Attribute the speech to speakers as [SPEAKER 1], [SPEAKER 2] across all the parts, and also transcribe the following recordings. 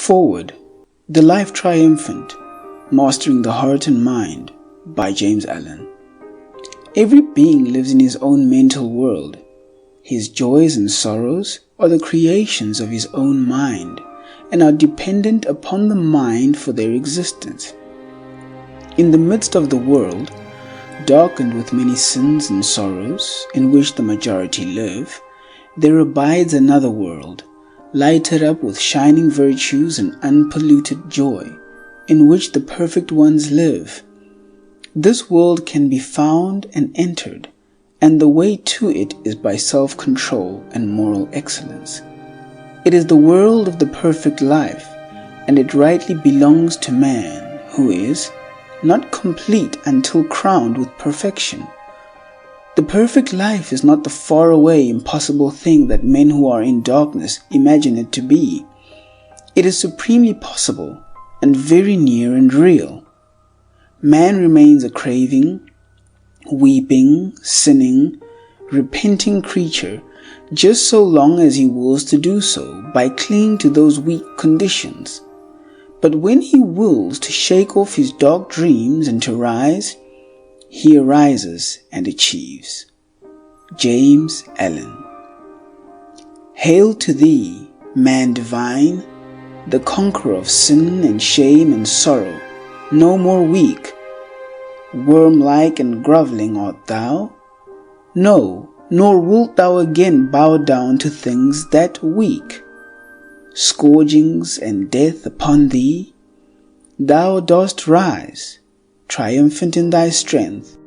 [SPEAKER 1] Forward. The Life Triumphant, Mastering the Heart and Mind by James Allen. Every being lives in his own mental world. His joys and sorrows are the creations of his own mind and are dependent upon the mind for their existence. In the midst of the world, darkened with many sins and sorrows, in which the majority live, there abides another world, lighted up with shining virtues and unpolluted joy, in which the perfect ones live. This world can be found and entered, and the way to it is by self-control and moral excellence. It is the world of the perfect life, and it rightly belongs to man, who is not complete until crowned with perfection. The perfect life is not the faraway, impossible thing that men who are in darkness imagine it to be. It is supremely possible and very near and real. Man remains a craving, weeping, sinning, repenting creature just so long as he wills to do so by clinging to those weak conditions. But when he wills to shake off his dark dreams and to rise, he arises and achieves. James Allen. Hail to thee, man divine, the conqueror of sin and shame and sorrow, no more weak. Worm-like and grovelling art thou? No, nor wilt thou again bow down to things that weak. Scourgings and death upon thee, thou dost rise, triumphant in thy strength,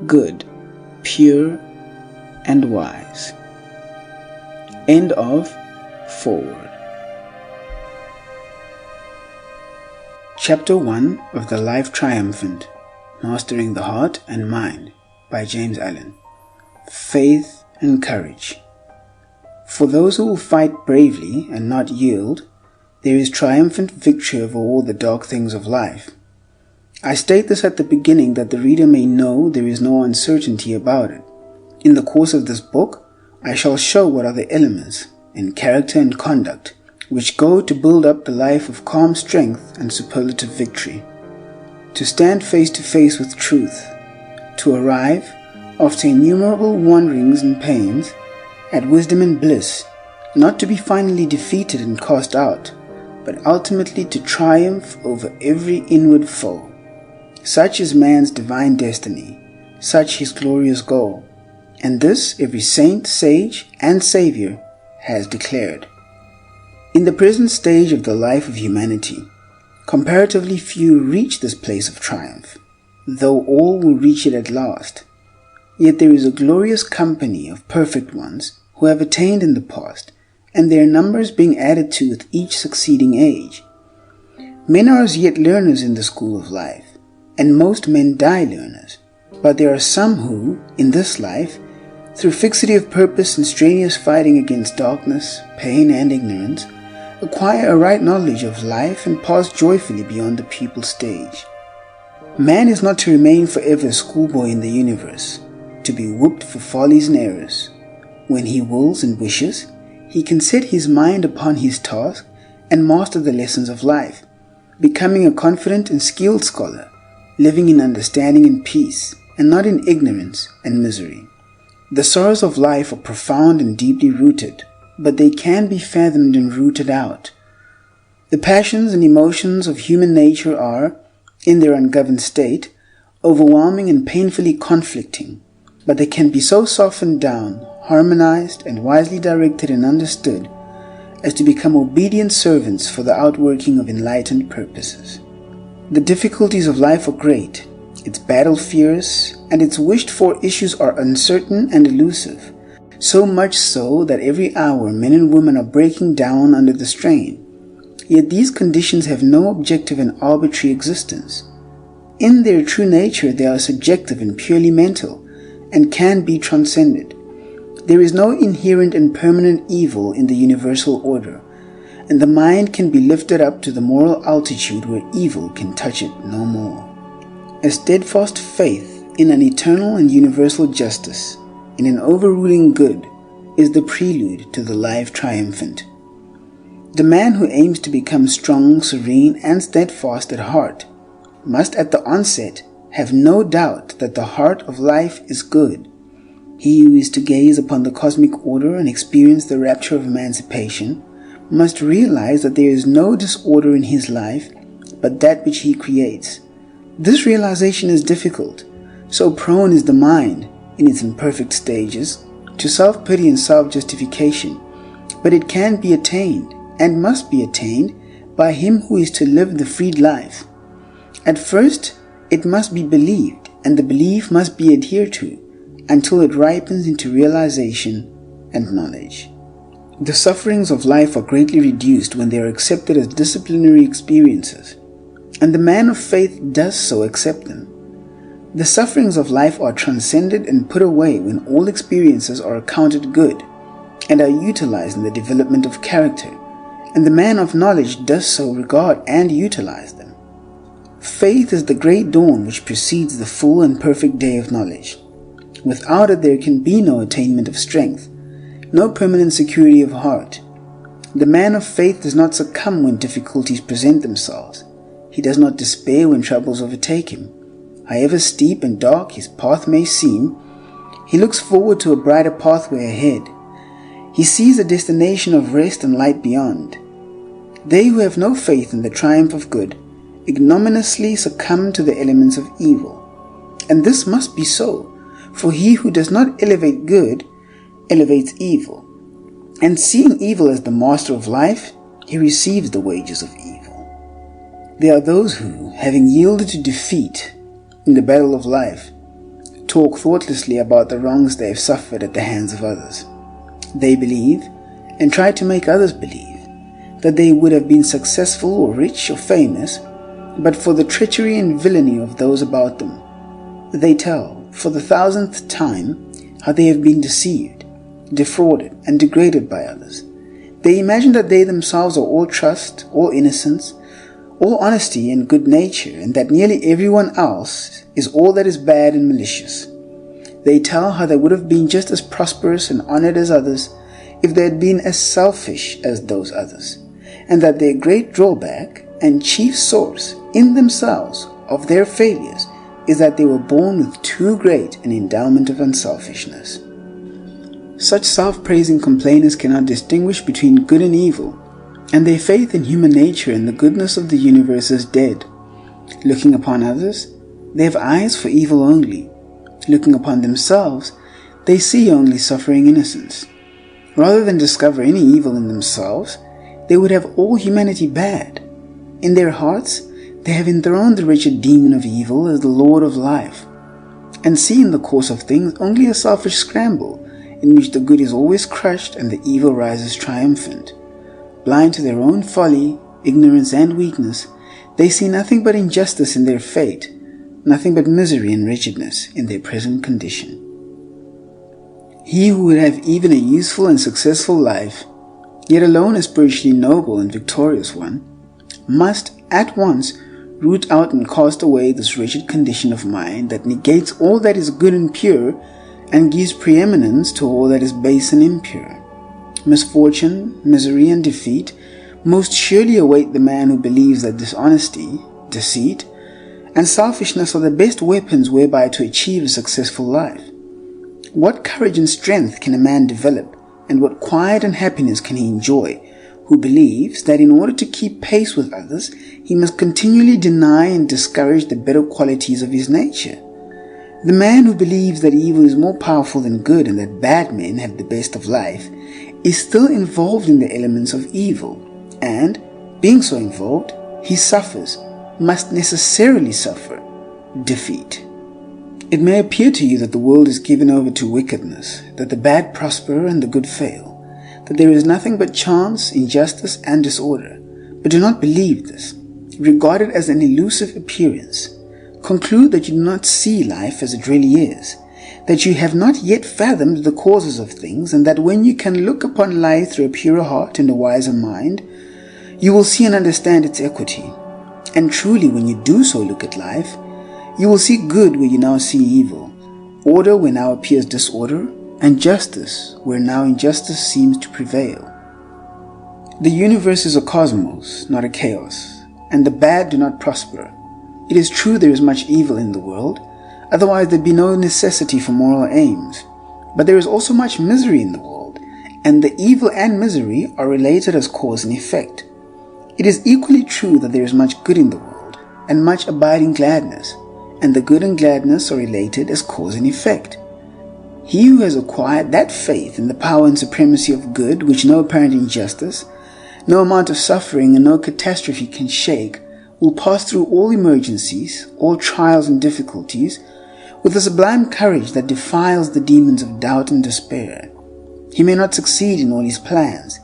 [SPEAKER 1] good, pure, and wise. End of Forward. Chapter 1 of The Life Triumphant, Mastering the Heart and Mind by James Allen. Faith and Courage. For those who will fight bravely and not yield, there is triumphant victory over all the dark things of life. I state this at the beginning that the reader may know there is no uncertainty about it. In the course of this book, I shall show what are the elements in character and conduct which go to build up the life of calm strength and superlative victory. To stand face to face with truth, to arrive, after innumerable wanderings and pains, at wisdom and bliss, not to be finally defeated and cast out, but ultimately to triumph over every inward foe. Such is man's divine destiny, such his glorious goal, and this every saint, sage, and Savior has declared. In the present stage of the life of humanity, comparatively few reach this place of triumph, though all will reach it at last. Yet there is a glorious company of perfect ones who have attained in the past, and their numbers being added to with each succeeding age. Men are as yet learners in the school of life, and most men die learners. But there are some who, in this life, through fixity of purpose and strenuous fighting against darkness, pain, and ignorance, acquire a right knowledge of life and pass joyfully beyond the pupil stage. Man is not to remain forever a schoolboy in the universe, to be whooped for follies and errors. When he wills and wishes, he can set his mind upon his task and master the lessons of life, becoming a confident and skilled scholar, living in understanding and peace, and not in ignorance and misery. The sorrows of life are profound and deeply rooted, but they can be fathomed and rooted out. The passions and emotions of human nature are, in their ungoverned state, overwhelming and painfully conflicting, but they can be so softened down, harmonized, and wisely directed and understood as to become obedient servants for the outworking of enlightened purposes. The difficulties of life are great, its battle fierce, and its wished-for issues are uncertain and elusive, so much so that every hour men and women are breaking down under the strain. Yet these conditions have no objective and arbitrary existence. In their true nature they are subjective and purely mental, and can be transcended. There is no inherent and permanent evil in the universal order, and the mind can be lifted up to the moral altitude where evil can touch it no more. A steadfast faith in an eternal and universal justice, in an overruling good, is the prelude to the life triumphant. The man who aims to become strong, serene, and steadfast at heart must at the onset have no doubt that the heart of life is good. He who is to gaze upon the cosmic order and experience the rapture of emancipation must realize that there is no disorder in his life but that which he creates. This realization is difficult, so prone is the mind, in its imperfect stages, to self-pity and self-justification, but it can be attained and must be attained by him who is to live the freed life. At first, it must be believed, and the belief must be adhered to until it ripens into realization and knowledge. The sufferings of life are greatly reduced when they are accepted as disciplinary experiences, and the man of faith does so accept them. The sufferings of life are transcended and put away when all experiences are accounted good and are utilized in the development of character, and the man of knowledge does so regard and utilize them. Faith is the great dawn which precedes the full and perfect day of knowledge. Without it there can be no attainment of strength, no permanent security of heart. The man of faith does not succumb when difficulties present themselves. He does not despair when troubles overtake him. However steep and dark his path may seem, he looks forward to a brighter pathway ahead. He sees a destination of rest and light beyond. They who have no faith in the triumph of good ignominiously succumb to the elements of evil. And this must be so, for he who does not elevate good elevates evil. And seeing evil as the master of life, he receives the wages of evil. There are those who, having yielded to defeat in the battle of life, talk thoughtlessly about the wrongs they have suffered at the hands of others. They believe, and try to make others believe, that they would have been successful or rich or famous, but for the treachery and villainy of those about them. They tell, for the 1000th time, how they have been deceived, defrauded, and degraded by others. They imagine that they themselves are all trust, all innocence, all honesty and good nature, and that nearly everyone else is all that is bad and malicious. They tell how they would have been just as prosperous and honored as others if they had been as selfish as those others, and that their great drawback and chief source in themselves of their failures is that they were born with too great an endowment of unselfishness. Such self-praising complainers cannot distinguish between good and evil, and their faith in human nature and the goodness of the universe is dead. Looking upon others, they have eyes for evil only. Looking upon themselves, they see only suffering innocence. Rather than discover any evil in themselves, they would have all humanity bad. In their hearts, they have enthroned the wretched demon of evil as the lord of life, and see in the course of things only a selfish scramble in which the good is always crushed and the evil rises triumphant. Blind to their own folly, ignorance, and weakness, they see nothing but injustice in their fate, nothing but misery and wretchedness in their present condition. He who would have even a useful and successful life, yet alone a spiritually noble and victorious one, must at once root out and cast away this wretched condition of mind that negates all that is good and pure and gives preeminence to all that is base and impure. Misfortune, misery, and defeat most surely await the man who believes that dishonesty, deceit, and selfishness are the best weapons whereby to achieve a successful life. What courage and strength can a man develop, and what quiet and happiness can he enjoy, who believes that in order to keep pace with others, he must continually deny and discourage the better qualities of his nature? The man who believes that evil is more powerful than good and that bad men have the best of life is still involved in the elements of evil, and, being so involved, he suffers, must necessarily suffer, defeat. It may appear to you that the world is given over to wickedness, that the bad prosper and the good fail, that there is nothing but chance, injustice, and disorder. But do not believe this. Regard it as an elusive appearance. Conclude that you do not see life as it really is, that you have not yet fathomed the causes of things, and that when you can look upon life through a purer heart and a wiser mind, you will see and understand its equity. And truly, when you do so look at life, you will see good where you now see evil, order where now appears disorder, and justice where now injustice seems to prevail. The universe is a cosmos, not a chaos, and the bad do not prosper. It is true there is much evil in the world, otherwise there'd be no necessity for moral aims. But there is also much misery in the world, and the evil and misery are related as cause and effect. It is equally true that there is much good in the world, and much abiding gladness, and the good and gladness are related as cause and effect. He who has acquired that faith in the power and supremacy of good which no apparent injustice, no amount of suffering and no catastrophe can shake, will pass through all emergencies, all trials and difficulties, with a sublime courage that defiles the demons of doubt and despair. He may not succeed in all his plans.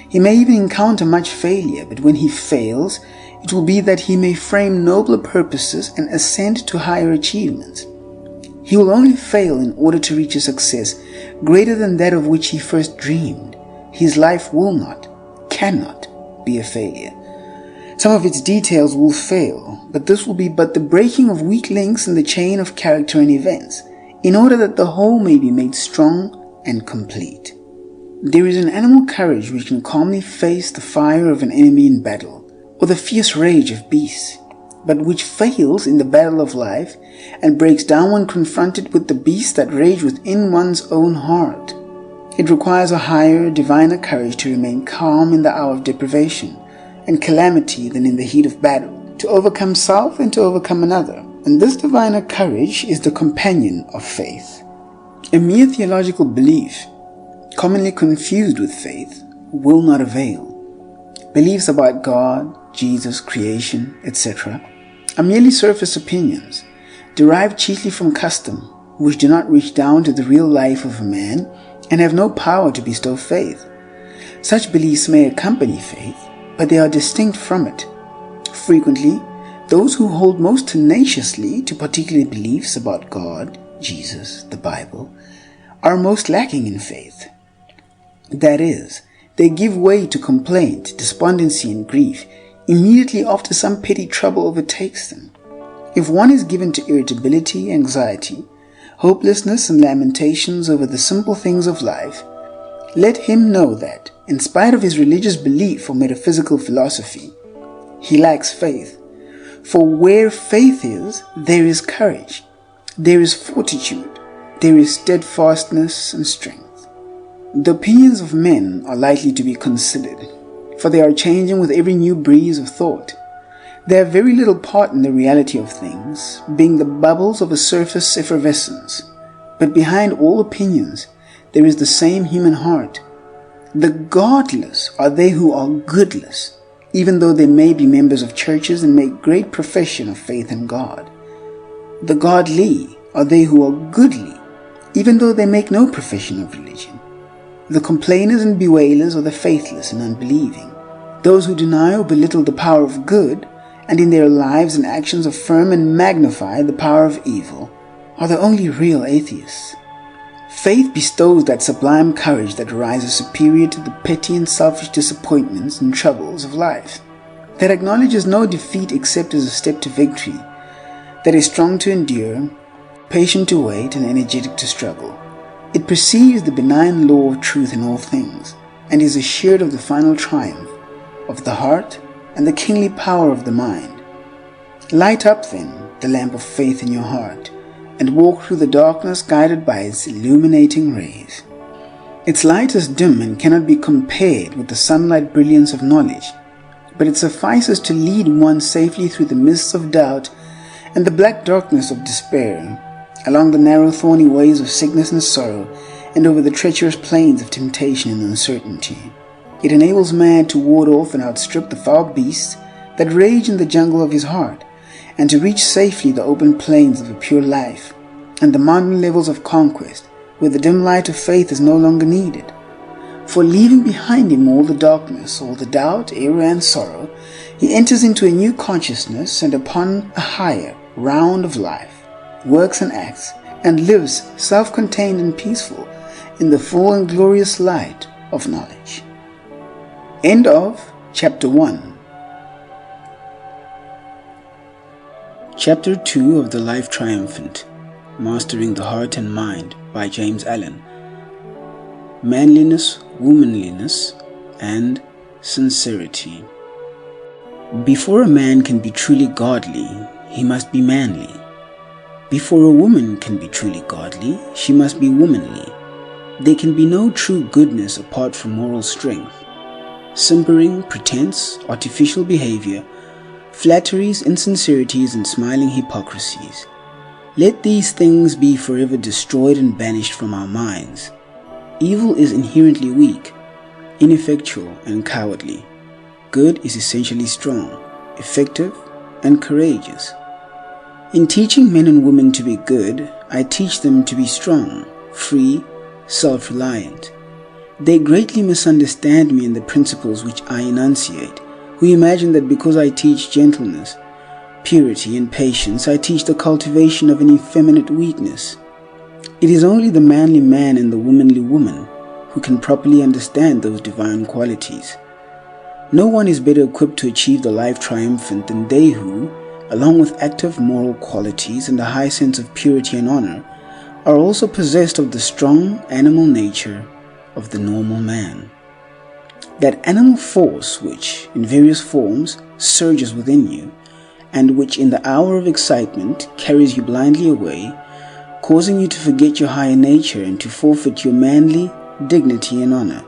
[SPEAKER 1] He may even encounter much failure, but when he fails, it will be that he may frame nobler purposes and ascend to higher achievements. He will only fail in order to reach a success greater than that of which he first dreamed. His life will not, cannot be a failure. Some of its details will fail, but this will be but the breaking of weak links in the chain of character and events, in order that the whole may be made strong and complete. There is an animal courage which can calmly face the fire of an enemy in battle, or the fierce rage of beasts, but which fails in the battle of life and breaks down when confronted with the beasts that rage within one's own heart. It requires a higher, diviner courage to remain calm in the hour of deprivation and calamity than in the heat of battle, to overcome self and to overcome another. And this diviner courage is the companion of faith. A mere theological belief, commonly confused with faith, will not avail. Beliefs about God, Jesus, creation, etc. are merely surface opinions, derived chiefly from custom, which do not reach down to the real life of a man and have no power to bestow faith. Such beliefs may accompany faith, but they are distinct from it. Frequently, those who hold most tenaciously to particular beliefs about God, Jesus, the Bible, are most lacking in faith. That is, they give way to complaint, despondency, and grief immediately after some petty trouble overtakes them. If one is given to irritability, anxiety, hopelessness, and lamentations over the simple things of life, let him know that, in spite of his religious belief or metaphysical philosophy, he lacks faith. For where faith is, there is courage, there is fortitude, there is steadfastness and strength. The opinions of men are likely to be considered, for they are changing with every new breeze of thought. They have very little part in the reality of things, being the bubbles of a surface effervescence. But behind all opinions, there is the same human heart. The godless are they who are goodless, even though they may be members of churches and make great profession of faith in God. The godly are they who are goodly, even though they make no profession of religion. The complainers and bewailers are the faithless and unbelieving. Those who deny or belittle the power of good, and in their lives and actions affirm and magnify the power of evil, are the only real atheists. Faith bestows that sublime courage that rises superior to the petty and selfish disappointments and troubles of life, that acknowledges no defeat except as a step to victory, that is strong to endure, patient to wait, and energetic to struggle. It perceives the benign law of truth in all things, and is assured of the final triumph of the heart and the kingly power of the mind. Light up, then, the lamp of faith in your heart, and walk through the darkness guided by its illuminating rays. Its light is dim and cannot be compared with the sunlight brilliance of knowledge, but it suffices to lead one safely through the mists of doubt and the black darkness of despair, along the narrow thorny ways of sickness and sorrow, and over the treacherous plains of temptation and uncertainty. It enables man to ward off and outstrip the foul beasts that rage in the jungle of his heart, and to reach safely the open plains of a pure life, and the mountain levels of conquest, where the dim light of faith is no longer needed. For leaving behind him all the darkness, all the doubt, error, and sorrow, he enters into a new consciousness and upon a higher round of life, works and acts, and lives self-contained and peaceful in the full and glorious light of knowledge. End of Chapter 1. Chapter 2 of the Life Triumphant, Mastering the Heart and Mind by James Allen. Manliness, Womanliness, and sincerity. Before a man can be truly godly, he must be manly. Before a woman can be truly godly, she must be womanly. There can be no true goodness apart from moral strength. Simpering, pretense, artificial behavior, flatteries, insincerities, and smiling hypocrisies. Let these things be forever destroyed and banished from our minds. Evil is inherently weak, ineffectual, and cowardly. Good is essentially strong, effective, and courageous. In teaching men and women to be good, I teach them to be strong, free, self-reliant. They greatly misunderstand me and the principles which I enunciate, who imagine that because I teach gentleness, purity, and patience, I teach the cultivation of an effeminate weakness. It is only the manly man and the womanly woman who can properly understand those divine qualities. No one is better equipped to achieve the life triumphant than they who, along with active moral qualities and a high sense of purity and honor, are also possessed of the strong animal nature of the normal man. That animal force which, in various forms, surges within you, and which in the hour of excitement carries you blindly away, causing you to forget your higher nature and to forfeit your manly dignity and honor.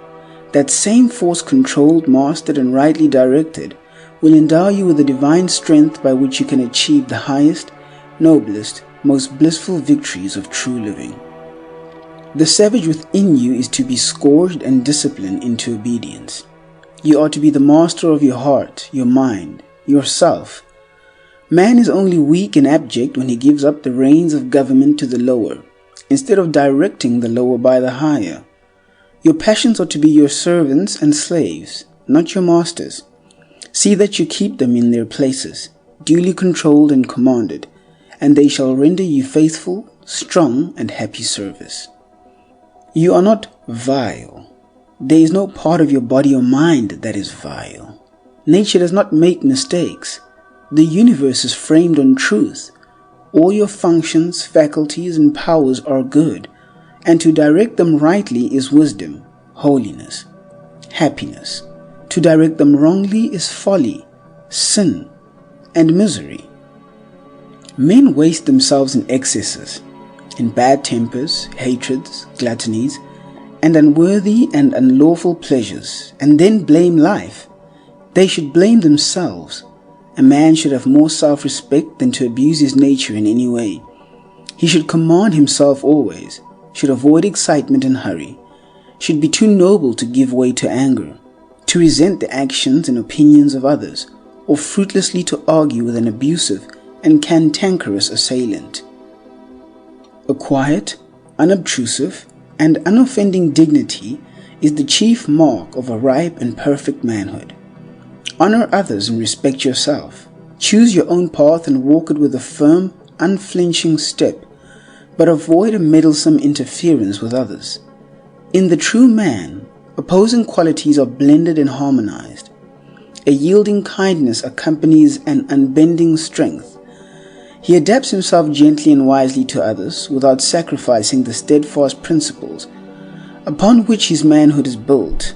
[SPEAKER 1] That same force, controlled, mastered, and rightly directed, will endow you with the divine strength by which you can achieve the highest, noblest, most blissful victories of true living. The savage within you is to be scourged and disciplined into obedience. You are to be the master of your heart, your mind, yourself. Man is only weak and abject when he gives up the reins of government to the lower, instead of directing the lower by the higher. Your passions are to be your servants and slaves, not your masters. See that you keep them in their places, duly controlled and commanded, and they shall render you faithful, strong, and happy service. You are not vile. There is no part of your body or mind that is vile. Nature does not make mistakes. The universe is framed on truth. All your functions, faculties, and powers are good, and to direct them rightly is wisdom, holiness, happiness. To direct them wrongly is folly, sin, and misery. Men waste themselves in excesses, in bad tempers, hatreds, gluttonies, and unworthy and unlawful pleasures, and then blame life. They should blame themselves. A man should have more self-respect than to abuse his nature in any way. He should command himself always, should avoid excitement and hurry, should be too noble to give way to anger, to resent the actions and opinions of others, or fruitlessly to argue with an abusive and cantankerous assailant. A quiet, unobtrusive, and unoffending dignity is the chief mark of a ripe and perfect manhood. Honor others and respect yourself. Choose your own path and walk it with a firm, unflinching step, but avoid a meddlesome interference with others. In the true man, opposing qualities are blended and harmonized. A yielding kindness accompanies an unbending strength. He adapts himself gently and wisely to others without sacrificing the steadfast principles upon which his manhood is built.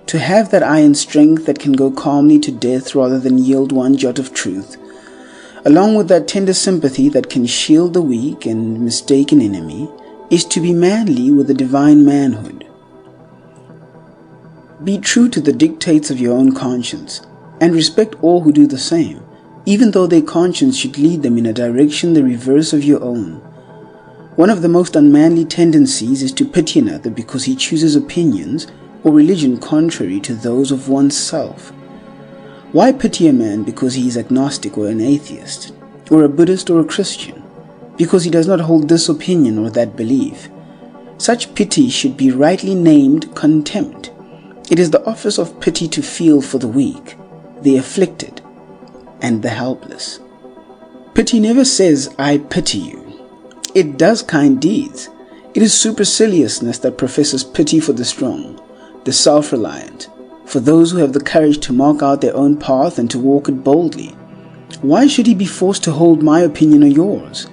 [SPEAKER 1] To have that iron strength that can go calmly to death rather than yield one jot of truth, along with that tender sympathy that can shield the weak and mistaken enemy, is to be manly with a divine manhood. Be true to the dictates of your own conscience, and respect all who do the same, even though their conscience should lead them in a direction the reverse of your own. One of the most unmanly tendencies is to pity another because he chooses opinions or religion contrary to those of oneself. Why pity a man because he is agnostic or an atheist, or a Buddhist or a Christian, because he does not hold this opinion or that belief? Such pity should be rightly named contempt. It is the office of pity to feel for the weak, the afflicted, and the helpless. Pity never says, "I pity you." It does kind deeds. It is superciliousness that professes pity for the strong, the self-reliant, for those who have the courage to mark out their own path and to walk it boldly. Why should he be forced to hold my opinion or yours?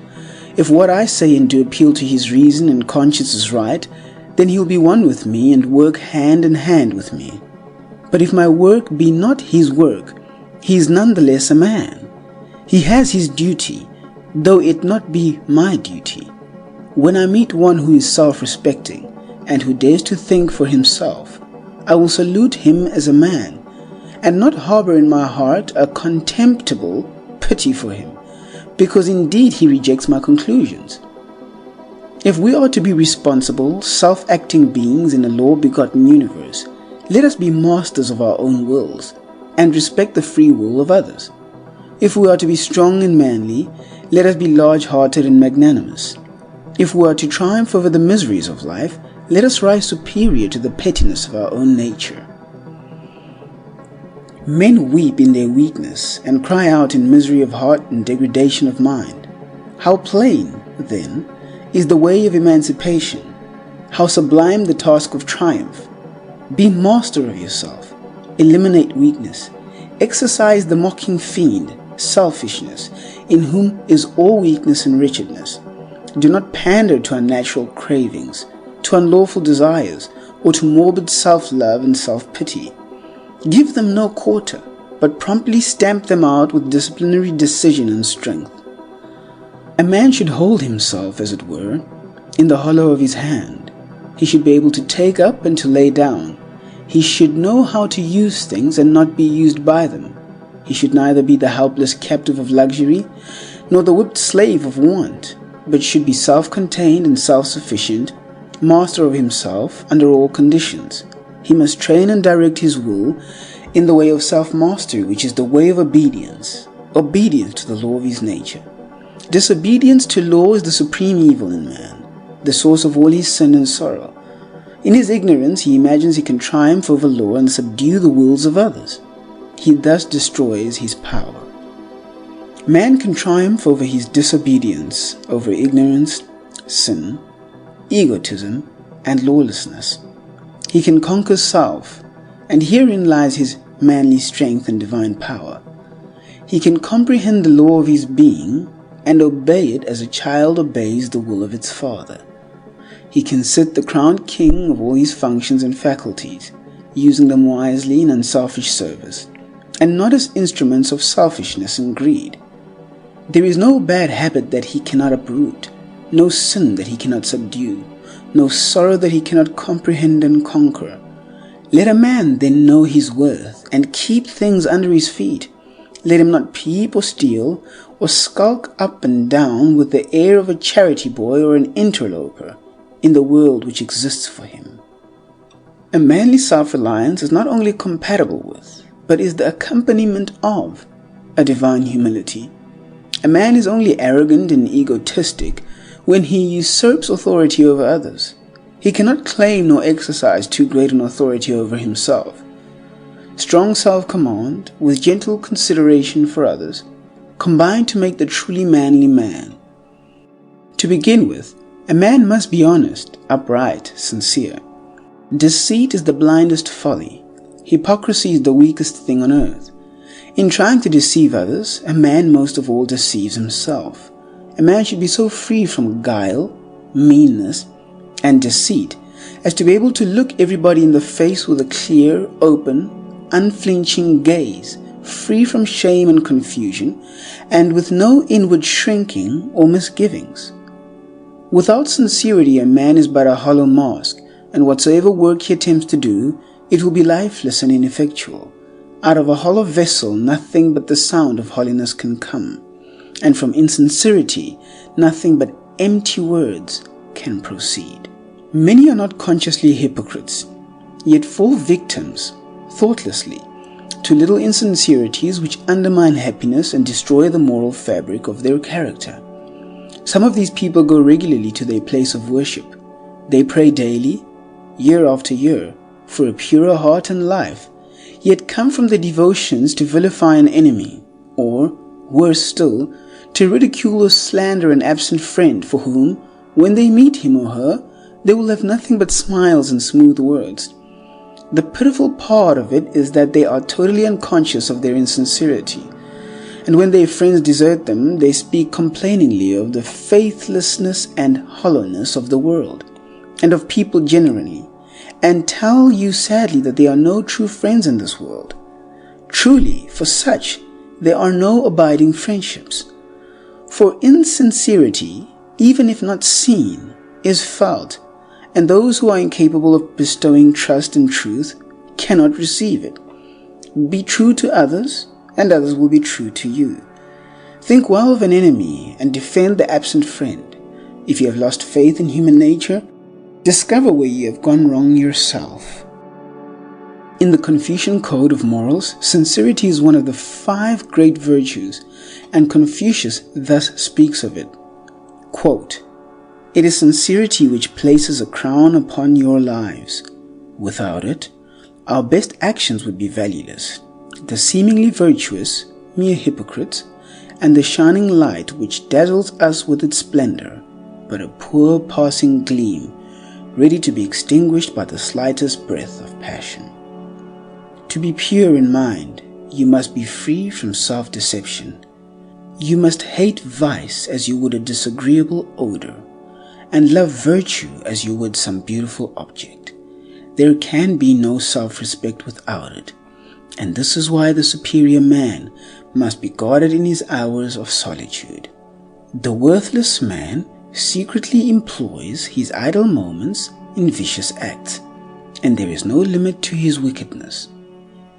[SPEAKER 1] If what I say and do appeal to his reason and conscience is right, then he'll be one with me and work hand in hand with me. But if my work be not his work, he is nonetheless a man. He has his duty, though it not be my duty. When I meet one who is self-respecting and who dares to think for himself, I will salute him as a man, and not harbor in my heart a contemptible pity for him, because indeed he rejects my conclusions. If we are to be responsible, self-acting beings in a law-begotten universe, let us be masters of our own wills, and respect the free will of others. If we are to be strong and manly, let us be large-hearted and magnanimous. If we are to triumph over the miseries of life, let us rise superior to the pettiness of our own nature. Men weep in their weakness and cry out in misery of heart and degradation of mind. How plain, then, is the way of emancipation, how sublime the task of triumph. Be master of yourself, eliminate weakness, exercise the mocking fiend, selfishness, in whom is all weakness and wretchedness. Do not pander to unnatural cravings, to unlawful desires, or to morbid self-love and self-pity. Give them no quarter, but promptly stamp them out with disciplinary decision and strength. A man should hold himself, as it were, in the hollow of his hand. He should be able to take up and to lay down. He should know how to use things and not be used by them. He should neither be the helpless captive of luxury, nor the whipped slave of want, but should be self-contained and self-sufficient, master of himself under all conditions. He must train and direct his will in the way of self-mastery, which is the way of obedience to the law of his nature. Disobedience to law is the supreme evil in man, the source of all his sin and sorrow. In his ignorance, he imagines he can triumph over law and subdue the wills of others. He thus destroys his power. Man can triumph over his disobedience, over ignorance, sin, egotism, and lawlessness. He can conquer self, and herein lies his manly strength and divine power. He can comprehend the law of his being and obey it as a child obeys the will of its father. He can sit the crowned king of all his functions and faculties, using them wisely in unselfish service, and not as instruments of selfishness and greed. There is no bad habit that he cannot uproot, no sin that he cannot subdue, no sorrow that he cannot comprehend and conquer. Let a man then know his worth and keep things under his feet. Let him not peep or steal or skulk up and down with the air of a charity boy or an interloper in the world which exists for him. A manly self-reliance is not only compatible with, but is the accompaniment of, a divine humility. A man is only arrogant and egotistic when he usurps authority over others. He cannot claim nor exercise too great an authority over himself. Strong self-command, with gentle consideration for others, combine to make the truly manly man. To begin with, a man must be honest, upright, sincere. Deceit is the blindest folly. Hypocrisy is the weakest thing on earth. In trying to deceive others, a man most of all deceives himself. A man should be so free from guile, meanness, and deceit as to be able to look everybody in the face with a clear, open, unflinching gaze, free from shame and confusion, and with no inward shrinking or misgivings. Without sincerity, a man is but a hollow mask, and whatsoever work he attempts to do, it will be lifeless and ineffectual. Out of a hollow vessel nothing but the sound of hollowness can come, and from insincerity nothing but empty words can proceed. Many are not consciously hypocrites, yet fall victims, thoughtlessly, to little insincerities which undermine happiness and destroy the moral fabric of their character. Some of these people go regularly to their place of worship. They pray daily, year after year, for a purer heart and life, yet come from their devotions to vilify an enemy, or, worse still, to ridicule or slander an absent friend for whom, when they meet him or her, they will have nothing but smiles and smooth words. The pitiful part of it is that they are totally unconscious of their insincerity, and when their friends desert them, they speak complainingly of the faithlessness and hollowness of the world, and of people generally, and tell you sadly that there are no true friends in this world. Truly, for such, there are no abiding friendships. For insincerity, even if not seen, is felt, and those who are incapable of bestowing trust and truth cannot receive it. Be true to others, and others will be true to you. Think well of an enemy and defend the absent friend. If you have lost faith in human nature, discover where you have gone wrong yourself. In the Confucian Code of Morals, sincerity is one of the 5 great virtues, and Confucius thus speaks of it. Quote, "It is sincerity which places a crown upon your lives. Without it, our best actions would be valueless. The seemingly virtuous, mere hypocrites, and the shining light which dazzles us with its splendor, but a poor passing gleam, ready to be extinguished by the slightest breath of passion. To be pure in mind, you must be free from self-deception. You must hate vice as you would a disagreeable odor, and love virtue as you would some beautiful object. There can be no self-respect without it, and this is why the superior man must be guarded in his hours of solitude. The worthless man secretly employs his idle moments in vicious acts, and there is no limit to his wickedness.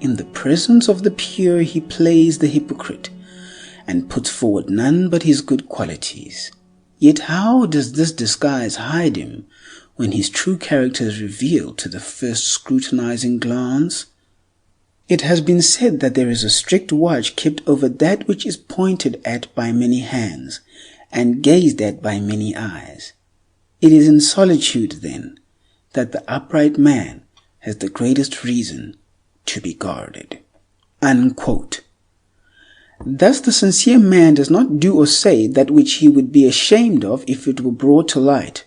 [SPEAKER 1] In the presence of the pure he plays the hypocrite, and puts forward none but his good qualities. Yet how does this disguise hide him when his true character is revealed to the first scrutinizing glance? It has been said that there is a strict watch kept over that which is pointed at by many hands, and gazed at by many eyes. It is in solitude, then, that the upright man has the greatest reason to be guarded." Unquote. Thus the sincere man does not do or say that which he would be ashamed of if it were brought to light.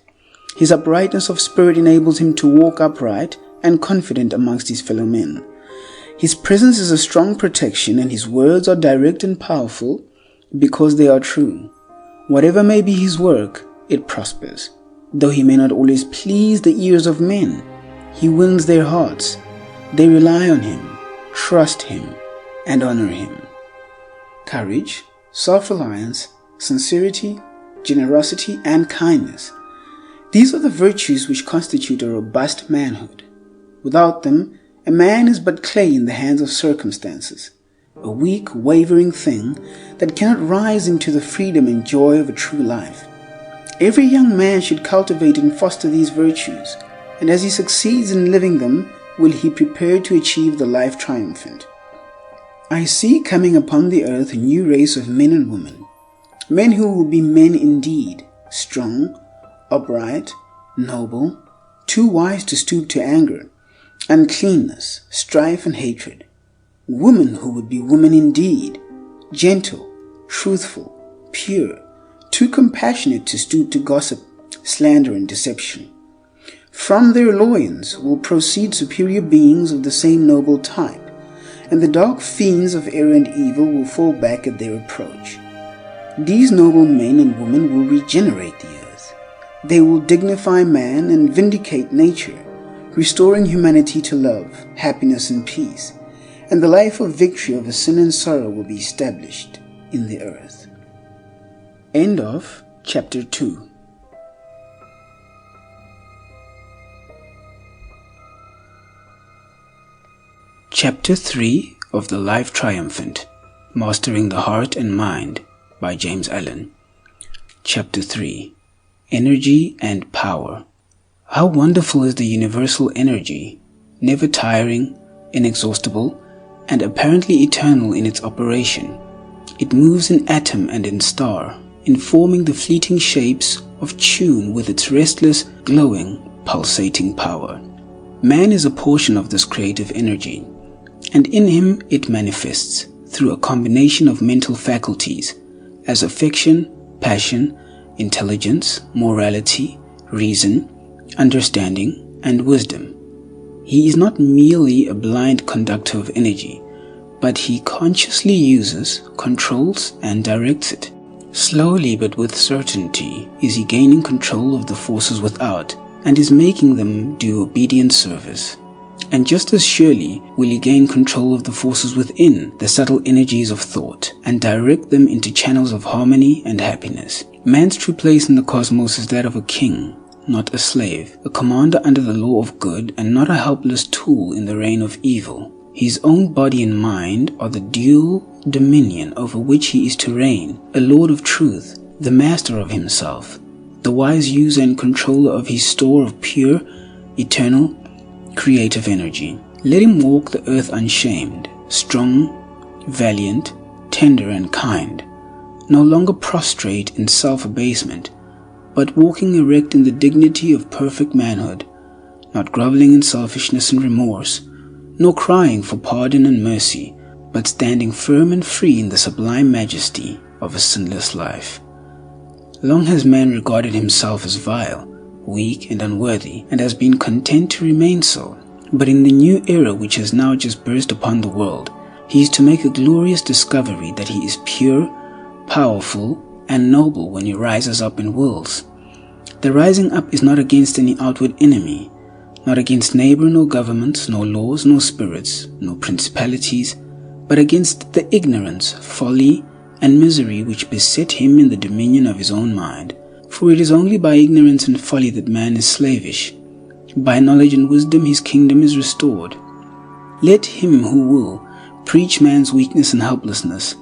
[SPEAKER 1] His uprightness of spirit enables him to walk upright and confident amongst his fellow men. His presence is a strong protection, and his words are direct and powerful because they are true. Whatever may be his work, it prospers. Though he may not always please the ears of men, he wins their hearts. They rely on him, trust him, and honor him. Courage, self-reliance, sincerity, generosity, and kindness. These are the virtues which constitute a robust manhood. Without them, a man is but clay in the hands of circumstances, a weak, wavering thing that cannot rise into the freedom and joy of a true life. Every young man should cultivate and foster these virtues, and as he succeeds in living them, will he prepare to achieve the life triumphant. I see coming upon the earth a new race of men and women, men who will be men indeed, strong, upright, noble, too wise to stoop to anger, uncleanness, strife, and hatred. Women who would be women indeed, gentle, truthful, pure, too compassionate to stoop to gossip, slander, and deception. From their loins will proceed superior beings of the same noble type, and the dark fiends of error and evil will fall back at their approach. These noble men and women will regenerate the earth. They will dignify man and vindicate nature, restoring humanity to love, happiness, and peace, and the life of victory over sin and sorrow will be established in the earth. End of Chapter 2. Chapter 3 of The Life Triumphant, Mastering the Heart and Mind by James Allen. Chapter 3. Energy and Power. How wonderful is the universal energy, never tiring, inexhaustible, and apparently eternal in its operation. It moves in atom and in star, informing the fleeting shapes of tune with its restless, glowing, pulsating power. Man is a portion of this creative energy, and in him it manifests through a combination of mental faculties as affection, passion, intelligence, morality, reason, understanding, and wisdom. He is not merely a blind conductor of energy, but he consciously uses, controls, and directs it. Slowly but with certainty is he gaining control of the forces without, and is making them do obedient service. And just as surely will he gain control of the forces within the subtle energies of thought and direct them into channels of harmony and happiness. Man's true place in the cosmos is that of a king, not a slave, a commander under the law of good and not a helpless tool in the reign of evil. His own body and mind are the dual dominion over which he is to reign, a lord of truth, the master of himself, the wise user and controller of his store of pure, eternal, creative energy. Let him walk the earth unshamed, strong, valiant, tender and kind, no longer prostrate in self-abasement, but walking erect in the dignity of perfect manhood, not groveling in selfishness and remorse, nor crying for pardon and mercy, but standing firm and free in the sublime majesty of a sinless life. Long has man regarded himself as vile, weak and unworthy, and has been content to remain so. But in the new era which has now just burst upon the world, he is to make a glorious discovery that he is pure, powerful, and noble when he rises up and wills. The rising up is not against any outward enemy, not against neighbor, nor governments, nor laws, nor spirits, nor principalities, but against the ignorance, folly, and misery which beset him in the dominion of his own mind. For it is only by ignorance and folly that man is slavish. By knowledge and wisdom his kingdom is restored. Let him who will preach man's weakness and helplessness,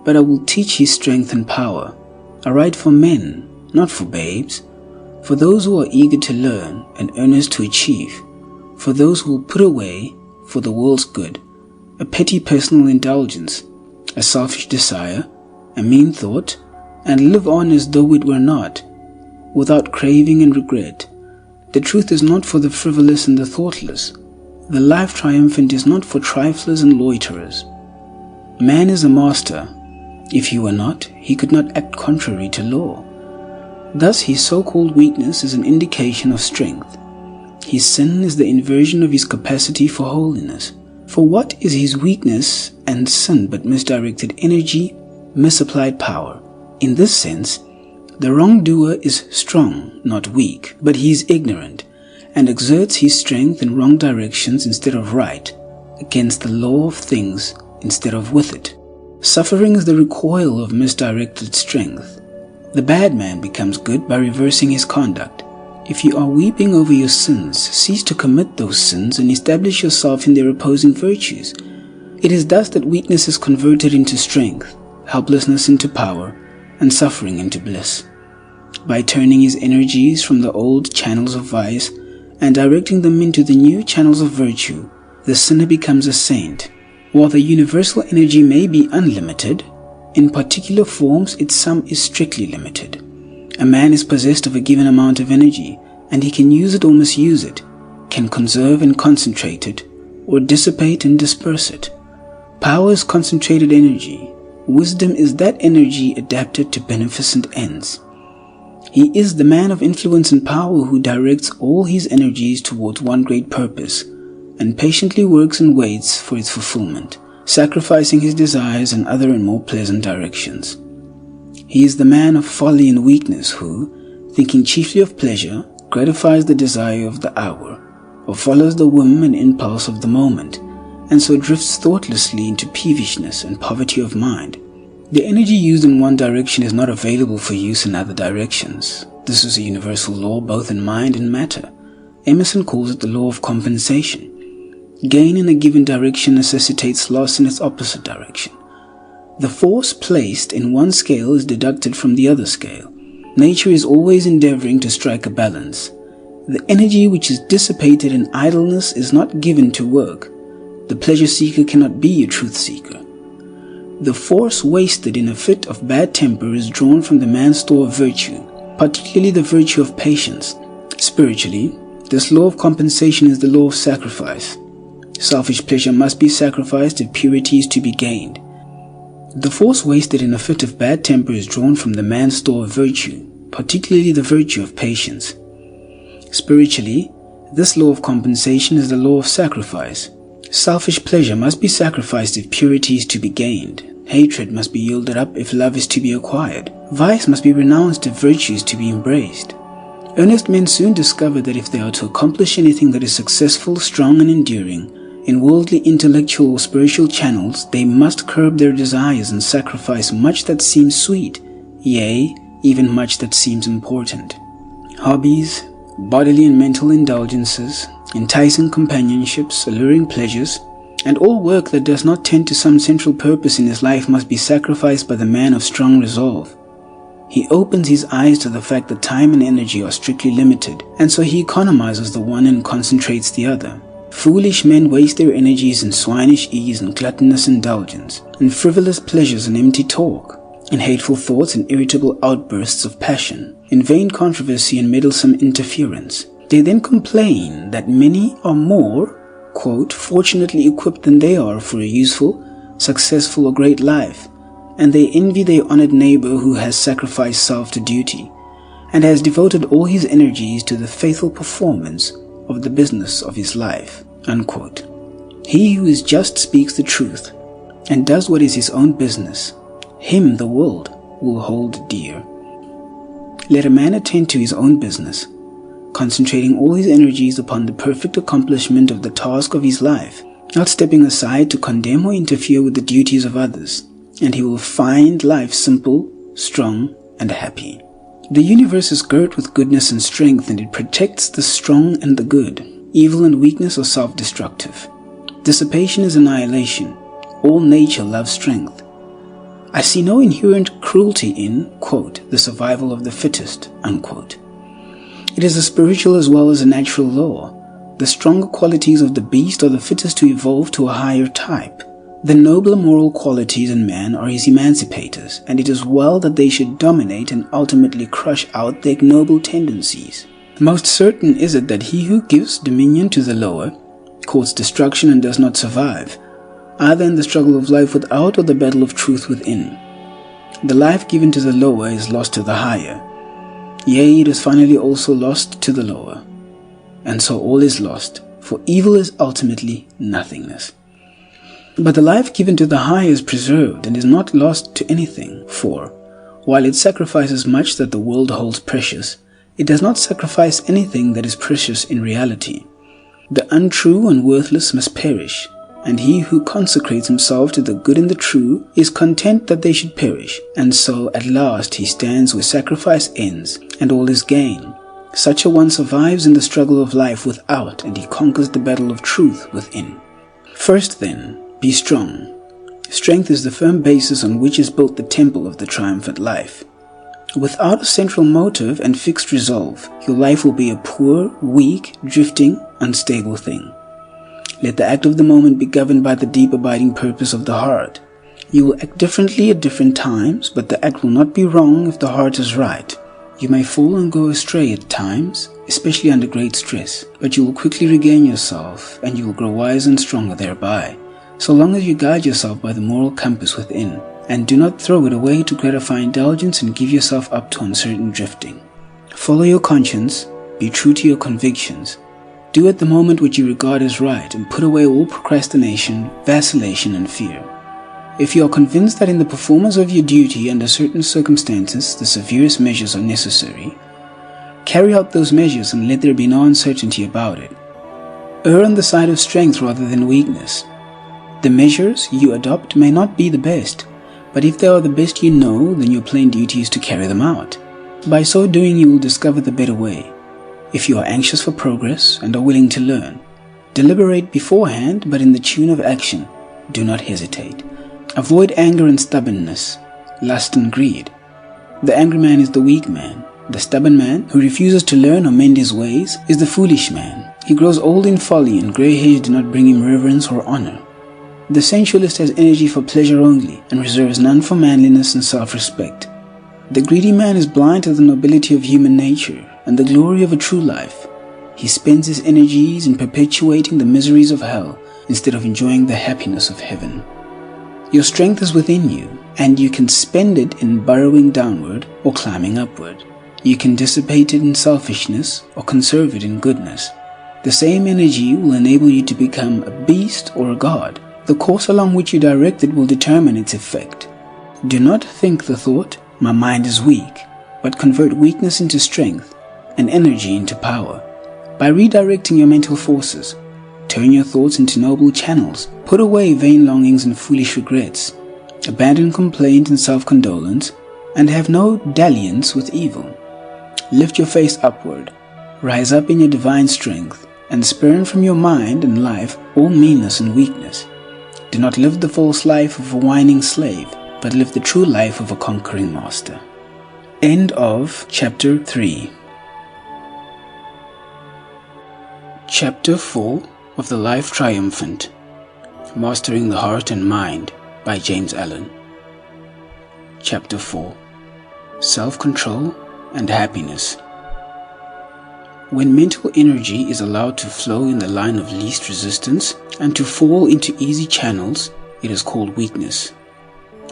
[SPEAKER 1] but I will teach his strength and power. I write for men, not for babes, for those who are eager to learn and earnest to achieve, for those who will put away, for the world's good, a petty personal indulgence, a selfish desire, a mean thought, and live on as though it were not, without craving and regret. The truth is not for the frivolous and the thoughtless. The life triumphant is not for triflers and loiterers. Man is a master. If he were not, he could not act contrary to law. Thus his so-called weakness is an indication of strength. His sin is the inversion of his capacity for holiness. For what is his weakness and sin but misdirected energy, misapplied power? In this sense, the wrongdoer is strong, not weak, but he is ignorant, and exerts his strength in wrong directions instead of right, against the law of things instead of with it. Suffering is the recoil of misdirected strength. The bad man becomes good by reversing his conduct. If you are weeping over your sins, cease to commit those sins and establish yourself in their opposing virtues. It is thus that weakness is converted into strength, helplessness into power, and suffering into bliss. By turning his energies from the old channels of vice and directing them into the new channels of virtue, the sinner becomes a saint. While the universal energy may be unlimited, in particular forms its sum is strictly limited. A man is possessed of a given amount of energy, and he can use it or misuse it, can conserve and concentrate it, or dissipate and disperse it. Power is concentrated energy. Wisdom is that energy adapted to beneficent ends. He is the man of influence and power who directs all his energies towards one great purpose, and patiently works and waits for its fulfillment, sacrificing his desires in other and more pleasant directions. He is the man of folly and weakness who, thinking chiefly of pleasure, gratifies the desire of the hour, or follows the whim and impulse of the moment, and so drifts thoughtlessly into peevishness and poverty of mind. The energy used in one direction is not available for use in other directions. This is a universal law both in mind and matter. Emerson calls it the law of compensation. Gain in a given direction necessitates loss in its opposite direction. The force placed in one scale is deducted from the other scale. Nature is always endeavoring to strike a balance. The energy which is dissipated in idleness is not given to work. The pleasure seeker cannot be a truth seeker. The force wasted in a fit of bad temper is drawn from the man's store of virtue, particularly the virtue of patience. Spiritually, this law of compensation is the law of sacrifice. Selfish pleasure must be sacrificed if purity is to be gained. The force wasted in a fit of bad temper is drawn from the man's store of virtue, particularly the virtue of patience. Spiritually, this law of compensation is the law of sacrifice. Selfish pleasure must be sacrificed if purity is to be gained. Hatred must be yielded up if love is to be acquired. Vice must be renounced if virtue is to be embraced. Earnest men soon discover that if they are to accomplish anything that is successful, strong, and enduring, in worldly, intellectual, or spiritual channels, they must curb their desires and sacrifice much that seems sweet, yea, even much that seems important. Hobbies, bodily and mental indulgences, enticing companionships, alluring pleasures, and all work that does not tend to some central purpose in his life must be sacrificed by the man of strong resolve. He opens his eyes to the fact that time and energy are strictly limited, and so he economizes the one and concentrates the other. Foolish men waste their energies in swinish ease and gluttonous indulgence, in frivolous pleasures and empty talk, in hateful thoughts and irritable outbursts of passion, in vain controversy and meddlesome interference. They then complain that many are more, quote, fortunately equipped than they are for a useful, successful, or great life, and they envy their honored neighbor who has sacrificed self to duty, and has devoted all his energies to the faithful performance of the business of his life, unquote. He who is just speaks the truth, and does what is his own business. Him the world will hold dear. Let a man attend to his own business, concentrating all his energies upon the perfect accomplishment of the task of his life, not stepping aside to condemn or interfere with the duties of others, and he will find life simple, strong, and happy. The universe is girt with goodness and strength, and it protects the strong and the good. Evil and weakness are self-destructive. Dissipation is annihilation. All nature loves strength. I see no inherent cruelty in, quote, the survival of the fittest, unquote. It is a spiritual as well as a natural law. The stronger qualities of the beast are the fittest to evolve to a higher type. The nobler moral qualities in man are his emancipators, and it is well that they should dominate and ultimately crush out the ignoble tendencies. Most certain is it that he who gives dominion to the lower courts destruction and does not survive, either in the struggle of life without or the battle of truth within. The life given to the lower is lost to the higher. Yea, it is finally also lost to the lower. And so all is lost, for evil is ultimately nothingness. But the life given to the higher is preserved and is not lost to anything, for, while it sacrifices much that the world holds precious, it does not sacrifice anything that is precious in reality. The untrue and worthless must perish, and he who consecrates himself to the good and the true is content that they should perish, and so at last he stands where sacrifice ends and all is gain. Such a one survives in the struggle of life without, and he conquers the battle of truth within. First then, be strong. Strength is the firm basis on which is built the temple of the triumphant life. Without a central motive and fixed resolve, your life will be a poor, weak, drifting, unstable thing. Let the act of the moment be governed by the deep abiding purpose of the heart. You will act differently at different times, but the act will not be wrong if the heart is right. You may fall and go astray at times, especially under great stress, but you will quickly regain yourself, and you will grow wiser and stronger thereby, so long as you guide yourself by the moral compass within, and do not throw it away to gratify indulgence and give yourself up to uncertain drifting. Follow your conscience, be true to your convictions, do at the moment what you regard as right, and put away all procrastination, vacillation, and fear. If you are convinced that in the performance of your duty under certain circumstances the severest measures are necessary, carry out those measures and let there be no uncertainty about it. Err on the side of strength rather than weakness. The measures you adopt may not be the best, but if they are the best you know, then your plain duty is to carry them out. By so doing you will discover the better way. If you are anxious for progress and are willing to learn, deliberate beforehand, but in the tune of action, do not hesitate. Avoid anger and stubbornness, lust and greed. The angry man is the weak man. The stubborn man, who refuses to learn or mend his ways, is the foolish man. He grows old in folly, and grey hairs do not bring him reverence or honor. The sensualist has energy for pleasure only, and reserves none for manliness and self-respect. The greedy man is blind to the nobility of human nature and the glory of a true life. He spends his energies in perpetuating the miseries of hell instead of enjoying the happiness of heaven. Your strength is within you, and you can spend it in burrowing downward or climbing upward. You can dissipate it in selfishness or conserve it in goodness. The same energy will enable you to become a beast or a god. The course along which you direct it will determine its effect. Do not think the thought, "My mind is weak," but convert weakness into strength, and energy into power. By redirecting your mental forces, turn your thoughts into noble channels, put away vain longings and foolish regrets, abandon complaint and self-condolence, and have no dalliance with evil. Lift your face upward, rise up in your divine strength, and spurn from your mind and life all meanness and weakness. Do not live the false life of a whining slave, but live the true life of a conquering master. End of Chapter 3. Chapter 4 of The Life Triumphant, Mastering the Heart and Mind by James Allen. Chapter 4. Self-Control and Happiness. When mental energy is allowed to flow in the line of least resistance and to fall into easy channels, it is called weakness.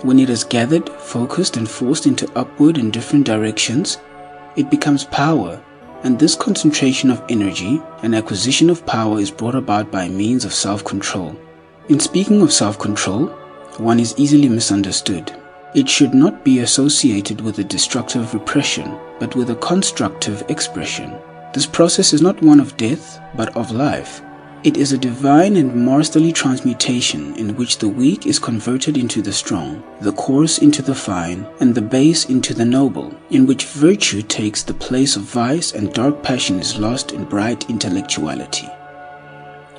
[SPEAKER 1] When it is gathered, focused, and forced into upward and different directions, it becomes power, and this concentration of energy and acquisition of power is brought about by means of self-control. In speaking of self-control, one is easily misunderstood. It should not be associated with a destructive repression, but with a constructive expression. This process is not one of death, but of life. It is a divine and masterly transmutation in which the weak is converted into the strong, the coarse into the fine, and the base into the noble, in which virtue takes the place of vice and dark passion is lost in bright intellectuality.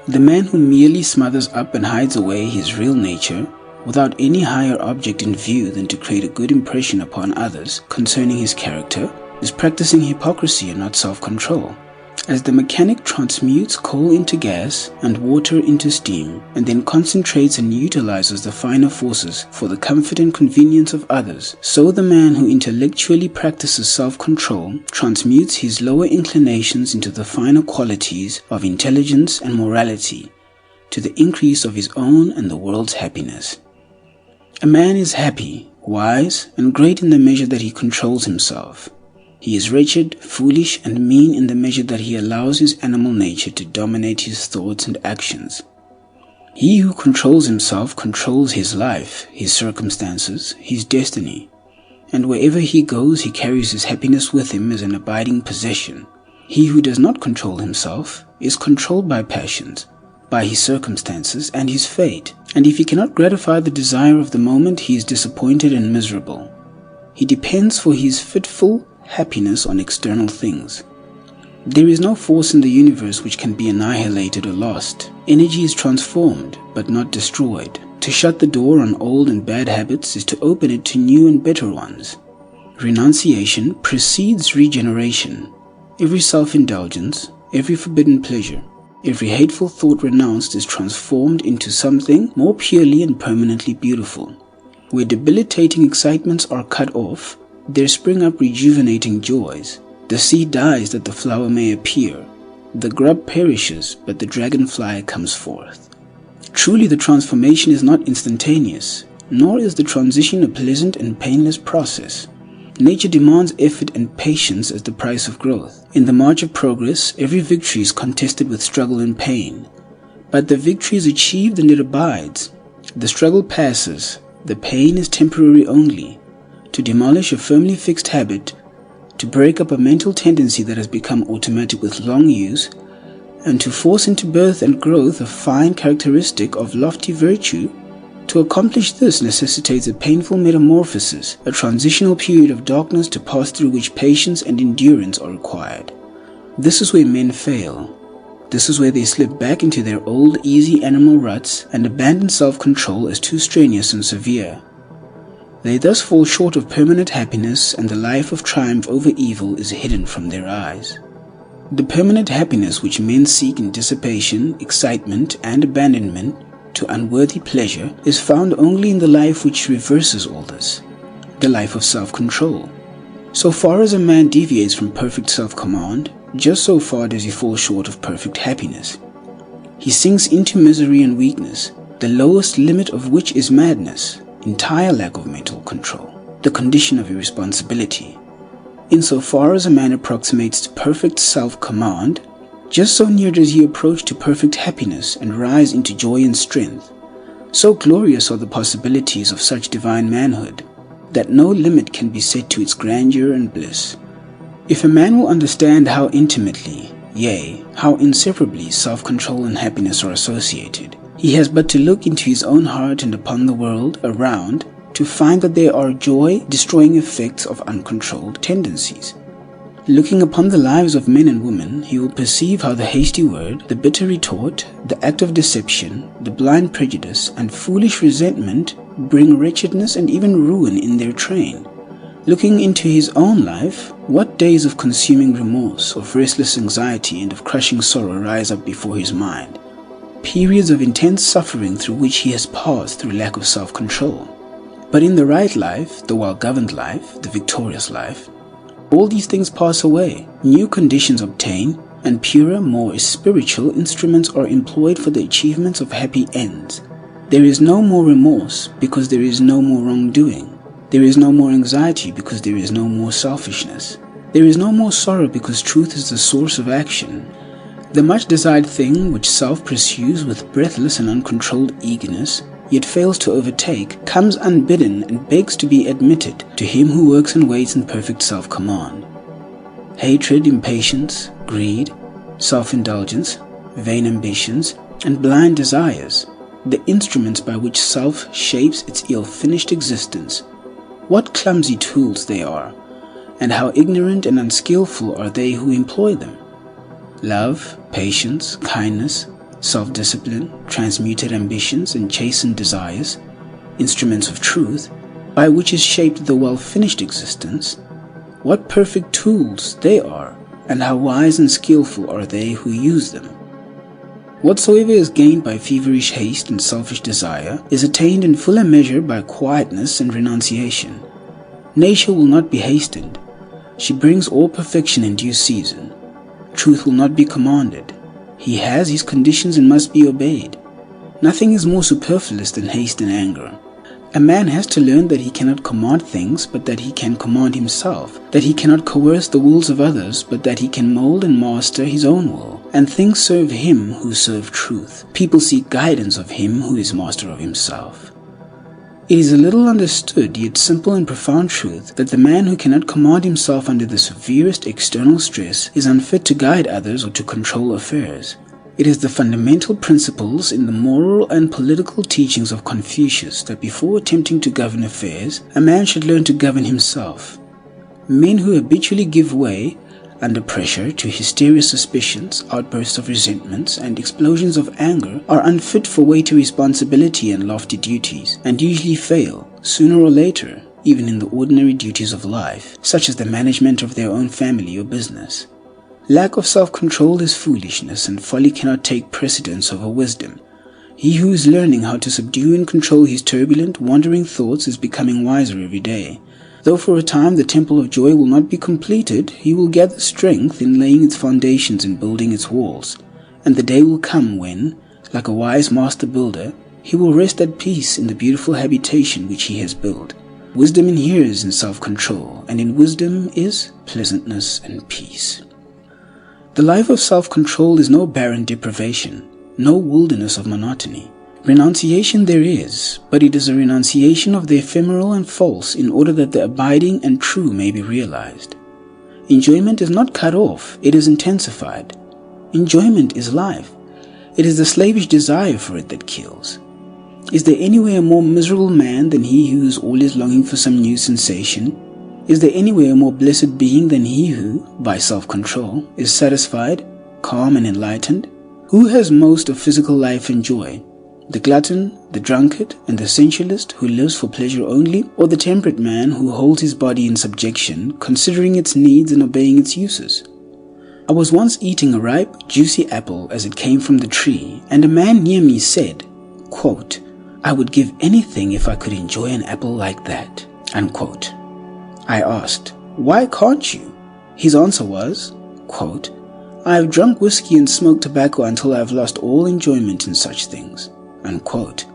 [SPEAKER 1] The man who merely smothers up and hides away his real nature, without any higher object in view than to create a good impression upon others concerning his character, is practicing hypocrisy and not self-control. As the mechanic transmutes coal into gas and water into steam, and then concentrates and utilizes the finer forces for the comfort and convenience of others, so the man who intellectually practices self-control transmutes his lower inclinations into the finer qualities of intelligence and morality, to the increase of his own and the world's happiness. A man is happy, wise, and great in the measure that he controls himself. He is wretched, foolish, and mean in the measure that he allows his animal nature to dominate his thoughts and actions. He who controls himself controls his life, his circumstances, his destiny, and wherever he goes he carries his happiness with him as an abiding possession. He who does not control himself is controlled by passions, by his circumstances and his fate, and if he cannot gratify the desire of the moment, he is disappointed and miserable. He depends for his fitful happiness on external things. There is no force in the universe which can be annihilated or lost. Energy is transformed, but not destroyed. To shut the door on old and bad habits is to open it to new and better ones. Renunciation precedes regeneration. Every self-indulgence, every forbidden pleasure, every hateful thought renounced is transformed into something more purely and permanently beautiful. Where debilitating excitements are cut off, there spring up rejuvenating joys. The seed dies that the flower may appear. The grub perishes, but the dragonfly comes forth. Truly the transformation is not instantaneous, nor is the transition a pleasant and painless process. Nature demands effort and patience as the price of growth. In the march of progress, every victory is contested with struggle and pain. But the victory is achieved and it abides. The struggle passes, the pain is temporary only. To demolish a firmly fixed habit, to break up a mental tendency that has become automatic with long use, and to force into birth and growth a fine characteristic of lofty virtue, to accomplish this necessitates a painful metamorphosis, a transitional period of darkness to pass through which patience and endurance are required. This is where men fail. This is where they slip back into their old easy animal ruts and abandon self-control as too strenuous and severe. They thus fall short of permanent happiness, and the life of triumph over evil is hidden from their eyes. The permanent happiness which men seek in dissipation, excitement, and abandonment to unworthy pleasure is found only in the life which reverses all this, the life of self-control. So far as a man deviates from perfect self-command, just so far does he fall short of perfect happiness. He sinks into misery and weakness, the lowest limit of which is madness, entire lack of mental control, the condition of irresponsibility. Insofar as a man approximates to perfect self-command, just so near does he approach to perfect happiness and rise into joy and strength. So glorious are the possibilities of such divine manhood, that no limit can be set to its grandeur and bliss. If a man will understand how intimately, yea, how inseparably self-control and happiness are associated, he has but to look into his own heart and upon the world around to find that there are joy-destroying effects of uncontrolled tendencies. Looking upon the lives of men and women, he will perceive how the hasty word, the bitter retort, the act of deception, the blind prejudice, and foolish resentment bring wretchedness and even ruin in their train. Looking into his own life, what days of consuming remorse, of restless anxiety, and of crushing sorrow rise up before his mind. Periods of intense suffering through which he has passed through lack of self-control. But in the right life, the well-governed life, the victorious life, all these things pass away, new conditions obtain, and purer, more spiritual instruments are employed for the achievements of happy ends. There is no more remorse because there is no more wrongdoing. There is no more anxiety because there is no more selfishness. There is no more sorrow because truth is the source of action. The much desired thing which self pursues with breathless and uncontrolled eagerness, yet fails to overtake, comes unbidden and begs to be admitted to him who works and waits in perfect self-command. Hatred, impatience, greed, self-indulgence, vain ambitions, and blind desires, the instruments by which self shapes its ill-finished existence. What clumsy tools they are, and how ignorant and unskillful are they who employ them. Love, patience, kindness, self-discipline, transmuted ambitions and chastened desires, instruments of truth, by which is shaped the well-finished existence, what perfect tools they are, and how wise and skillful are they who use them. Whatsoever is gained by feverish haste and selfish desire is attained in fuller measure by quietness and renunciation. Nature will not be hastened. She brings all perfection in due season. Truth will not be commanded. He has his conditions and must be obeyed. Nothing is more superfluous than haste and anger. A man has to learn that he cannot command things, but that he can command himself, that he cannot coerce the wills of others, but that he can mold and master his own will. And things serve him who serve truth. People seek guidance of him who is master of himself. It is a little understood, yet simple and profound truth, that the man who cannot command himself under the severest external stress is unfit to guide others or to control affairs. It is the fundamental principles in the moral and political teachings of Confucius that before attempting to govern affairs, a man should learn to govern himself. Men who habitually give way under pressure to hysterious suspicions, outbursts of resentments, and explosions of anger are unfit for weighty responsibility and lofty duties, and usually fail, sooner or later, even in the ordinary duties of life, such as the management of their own family or business. Lack of self-control is foolishness, and folly cannot take precedence over wisdom. He who is learning how to subdue and control his turbulent, wandering thoughts is becoming wiser every day. Though for a time the temple of joy will not be completed, he will gather strength in laying its foundations and building its walls. And the day will come when, like a wise master builder, he will rest at peace in the beautiful habitation which he has built. Wisdom inheres in self-control, and in wisdom is pleasantness and peace. The life of self-control is no barren deprivation, no wilderness of monotony. Renunciation there is, but it is a renunciation of the ephemeral and false in order that the abiding and true may be realized. Enjoyment is not cut off, it is intensified. Enjoyment is life. It is the slavish desire for it that kills. Is there anywhere a more miserable man than he who is always longing for some new sensation? Is there anywhere a more blessed being than he who, by self-control, is satisfied, calm and enlightened? Who has most of physical life and joy? The glutton, the drunkard, and the sensualist who lives for pleasure only, or the temperate man who holds his body in subjection, considering its needs and obeying its uses? I was once eating a ripe, juicy apple as it came from the tree, and a man near me said, quote, "I would give anything if I could enjoy an apple like that," unquote. I asked, "Why can't you?" His answer was, quote, "I have drunk whiskey and smoked tobacco until I have lost all enjoyment in such things." Unquote.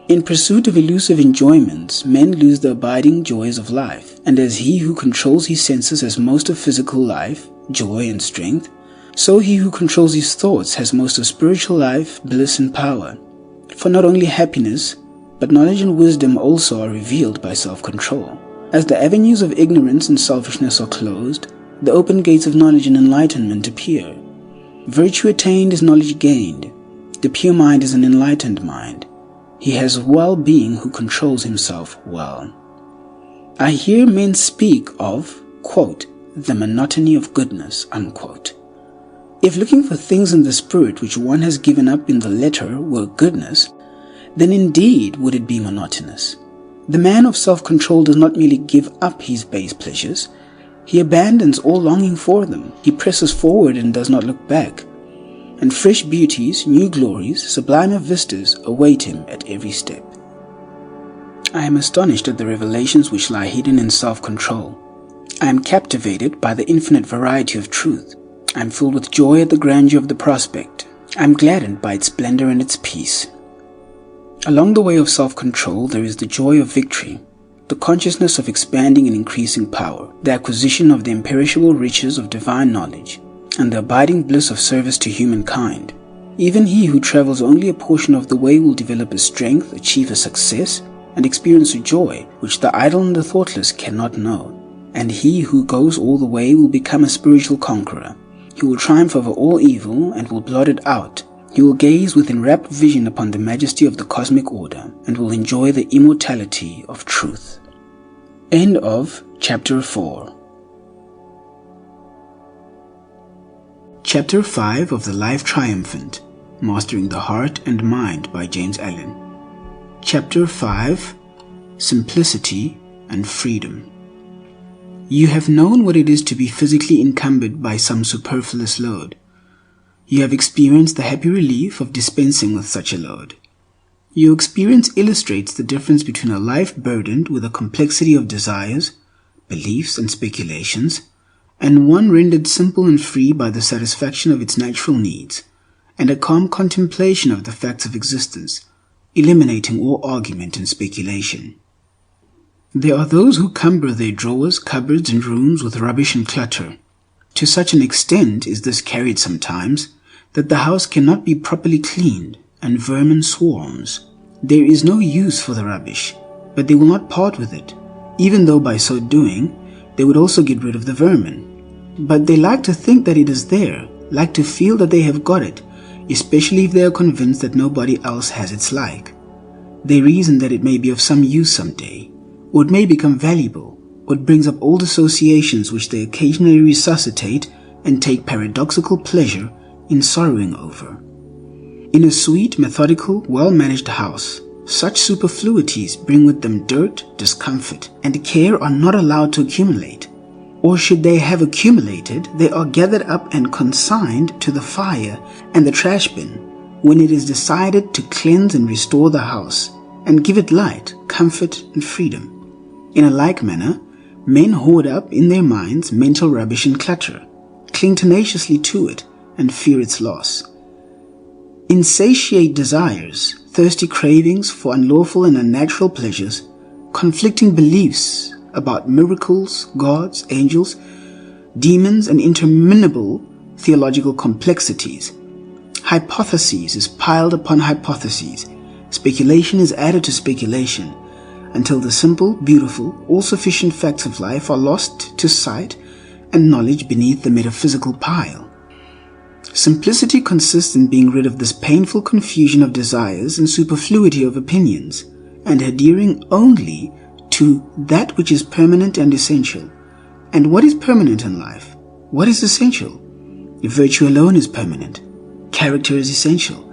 [SPEAKER 1] In pursuit of elusive enjoyments, men lose the abiding joys of life, and as he who controls his senses has most of physical life, joy and strength, so he who controls his thoughts has most of spiritual life, bliss and power. For not only happiness, but knowledge and wisdom also are revealed by self-control. As the avenues of ignorance and selfishness are closed, the open gates of knowledge and enlightenment appear. Virtue attained is knowledge gained. The pure mind is an enlightened mind. He has well-being who controls himself well. I hear men speak of, quote, the monotony of goodness, unquote. If looking for things in the spirit which one has given up in the letter were goodness, then indeed would it be monotonous. The man of self-control does not merely give up his base pleasures, he abandons all longing for them. He presses forward and does not look back. And fresh beauties, new glories, sublimer vistas await him at every step. I am astonished at the revelations which lie hidden in self-control. I am captivated by the infinite variety of truth. I am filled with joy at the grandeur of the prospect. I am gladdened by its splendor and its peace. Along the way of self-control there is the joy of victory, the consciousness of expanding and increasing power, the acquisition of the imperishable riches of divine knowledge, and the abiding bliss of service to humankind. Even he who travels only a portion of the way will develop a strength, achieve a success, and experience a joy which the idle and the thoughtless cannot know. And he who goes all the way will become a spiritual conqueror. He will triumph over all evil and will blot it out. He will gaze with enrapt vision upon the majesty of the cosmic order and will enjoy the immortality of truth. End of Chapter 4. Chapter 5 of the Life Triumphant, Mastering the Heart and Mind by James Allen. Chapter 5, Simplicity and Freedom. You have known what it is to be physically encumbered by some superfluous load. You have experienced the happy relief of dispensing with such a load. Your experience illustrates the difference between a life burdened with a complexity of desires, beliefs, and speculations, and one rendered simple and free by the satisfaction of its natural needs, and a calm contemplation of the facts of existence, eliminating all argument and speculation. There are those who cumber their drawers, cupboards, and rooms with rubbish and clutter. To such an extent is this carried sometimes, that the house cannot be properly cleaned, and vermin swarms. There is no use for the rubbish, but they will not part with it, even though by so doing, they would also get rid of the vermin. But they like to think that it is there, like to feel that they have got it, especially if they are convinced that nobody else has its like. They reason that it may be of some use someday, or it may become valuable, or it brings up old associations which they occasionally resuscitate and take paradoxical pleasure in sorrowing over. In a sweet, methodical, well-managed house, such superfluities bring with them dirt, discomfort, and care are not allowed to accumulate. Or should they have accumulated, they are gathered up and consigned to the fire and the trash bin when it is decided to cleanse and restore the house and give it light, comfort, and freedom. In a like manner, men hoard up in their minds mental rubbish and clutter, cling tenaciously to it, and fear its loss. Insatiate desires, thirsty cravings for unlawful and unnatural pleasures, conflicting beliefs about miracles, gods, angels, demons, and interminable theological complexities. Hypotheses is piled upon hypotheses. Speculation is added to speculation, until the simple, beautiful, all-sufficient facts of life are lost to sight and knowledge beneath the metaphysical pile. Simplicity consists in being rid of this painful confusion of desires and superfluity of opinions, and adhering only to that which is permanent and essential. And what is permanent in life? What is essential? Virtue alone is permanent. Character is essential.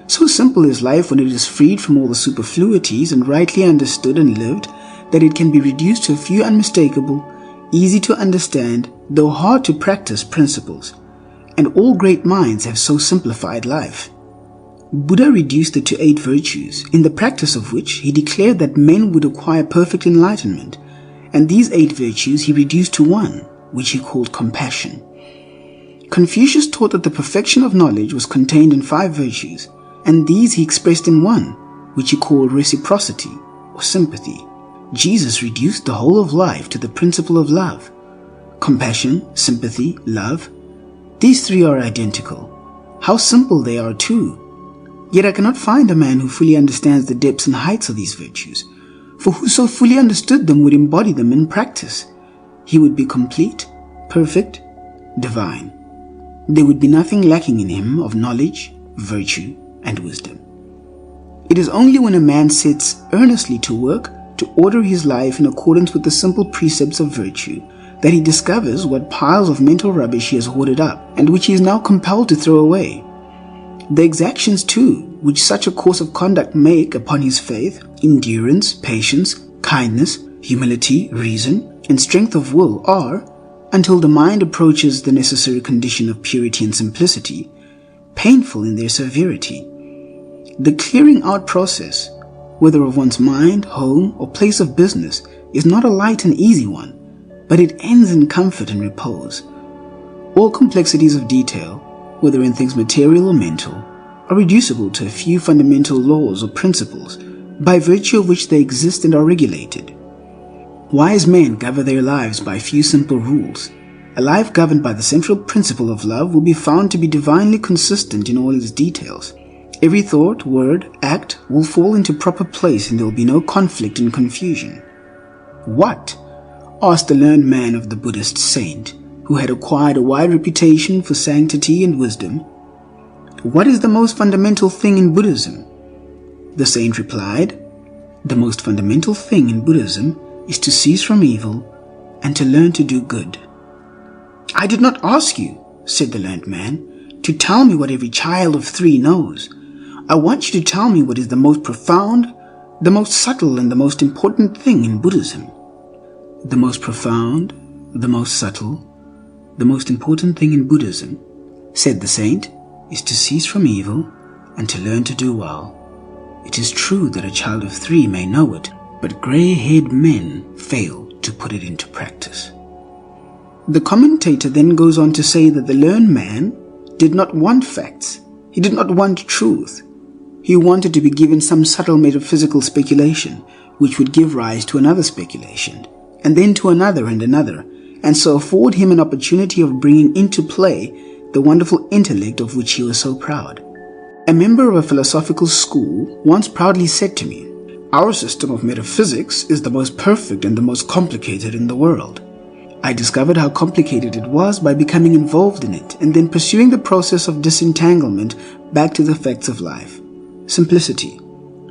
[SPEAKER 1] So simple is life when it is freed from all the superfluities and rightly understood and lived, that it can be reduced to a few unmistakable, easy to understand, though hard to practice principles. And all great minds have so simplified life. Buddha reduced it to 8 virtues, in the practice of which he declared that men would acquire perfect enlightenment, and these 8 virtues he reduced to 1, which he called compassion. Confucius taught that the perfection of knowledge was contained in 5 virtues, and these he expressed in 1, which he called reciprocity or sympathy. Jesus reduced the whole of life to the principle of love. Compassion, sympathy, love. These 3 are identical. How simple they are too. Yet I cannot find a man who fully understands the depths and heights of these virtues, for who so fully understood them would embody them in practice. He would be complete, perfect, divine. There would be nothing lacking in him of knowledge, virtue, and wisdom. It is only when a man sets earnestly to work to order his life in accordance with the simple precepts of virtue that he discovers what piles of mental rubbish he has hoarded up and which he is now compelled to throw away. The exactions too, which such a course of conduct make upon his faith, endurance, patience, kindness, humility, reason, and strength of will are, until the mind approaches the necessary condition of purity and simplicity, painful in their severity. The clearing out process, whether of one's mind, home, or place of business, is not a light and easy one, but it ends in comfort and repose. All complexities of detail, whether in things material or mental, are reducible to a few fundamental laws or principles, by virtue of which they exist and are regulated. Wise men govern their lives by a few simple rules. A life governed by the central principle of love will be found to be divinely consistent in all its details. Every thought, word, act will fall into proper place and there will be no conflict and confusion. What? Asked the learned man of the Buddhist saint, who had acquired a wide reputation for sanctity and wisdom. What is the most fundamental thing in Buddhism? The saint replied, the most fundamental thing in Buddhism is to cease from evil and to learn to do good. I did not ask you, said the learned man, to tell me what every child of 3 knows. I want you to tell me what is the most profound, the most subtle, and the most important thing in Buddhism. The most profound, the most subtle, the most important thing in Buddhism, said the saint, is to cease from evil and to learn to do well. It is true that a child of 3 may know it, but grey-haired men fail to put it into practice. The commentator then goes on to say that the learned man did not want facts. He did not want truth. He wanted to be given some subtle metaphysical speculation, which would give rise to another speculation, and then to another and another, and so afford him an opportunity of bringing into play the wonderful intellect of which he was so proud. A member of a philosophical school once proudly said to me, "Our system of metaphysics is the most perfect and the most complicated in the world." I discovered how complicated it was by becoming involved in it and then pursuing the process of disentanglement back to the facts of life, simplicity,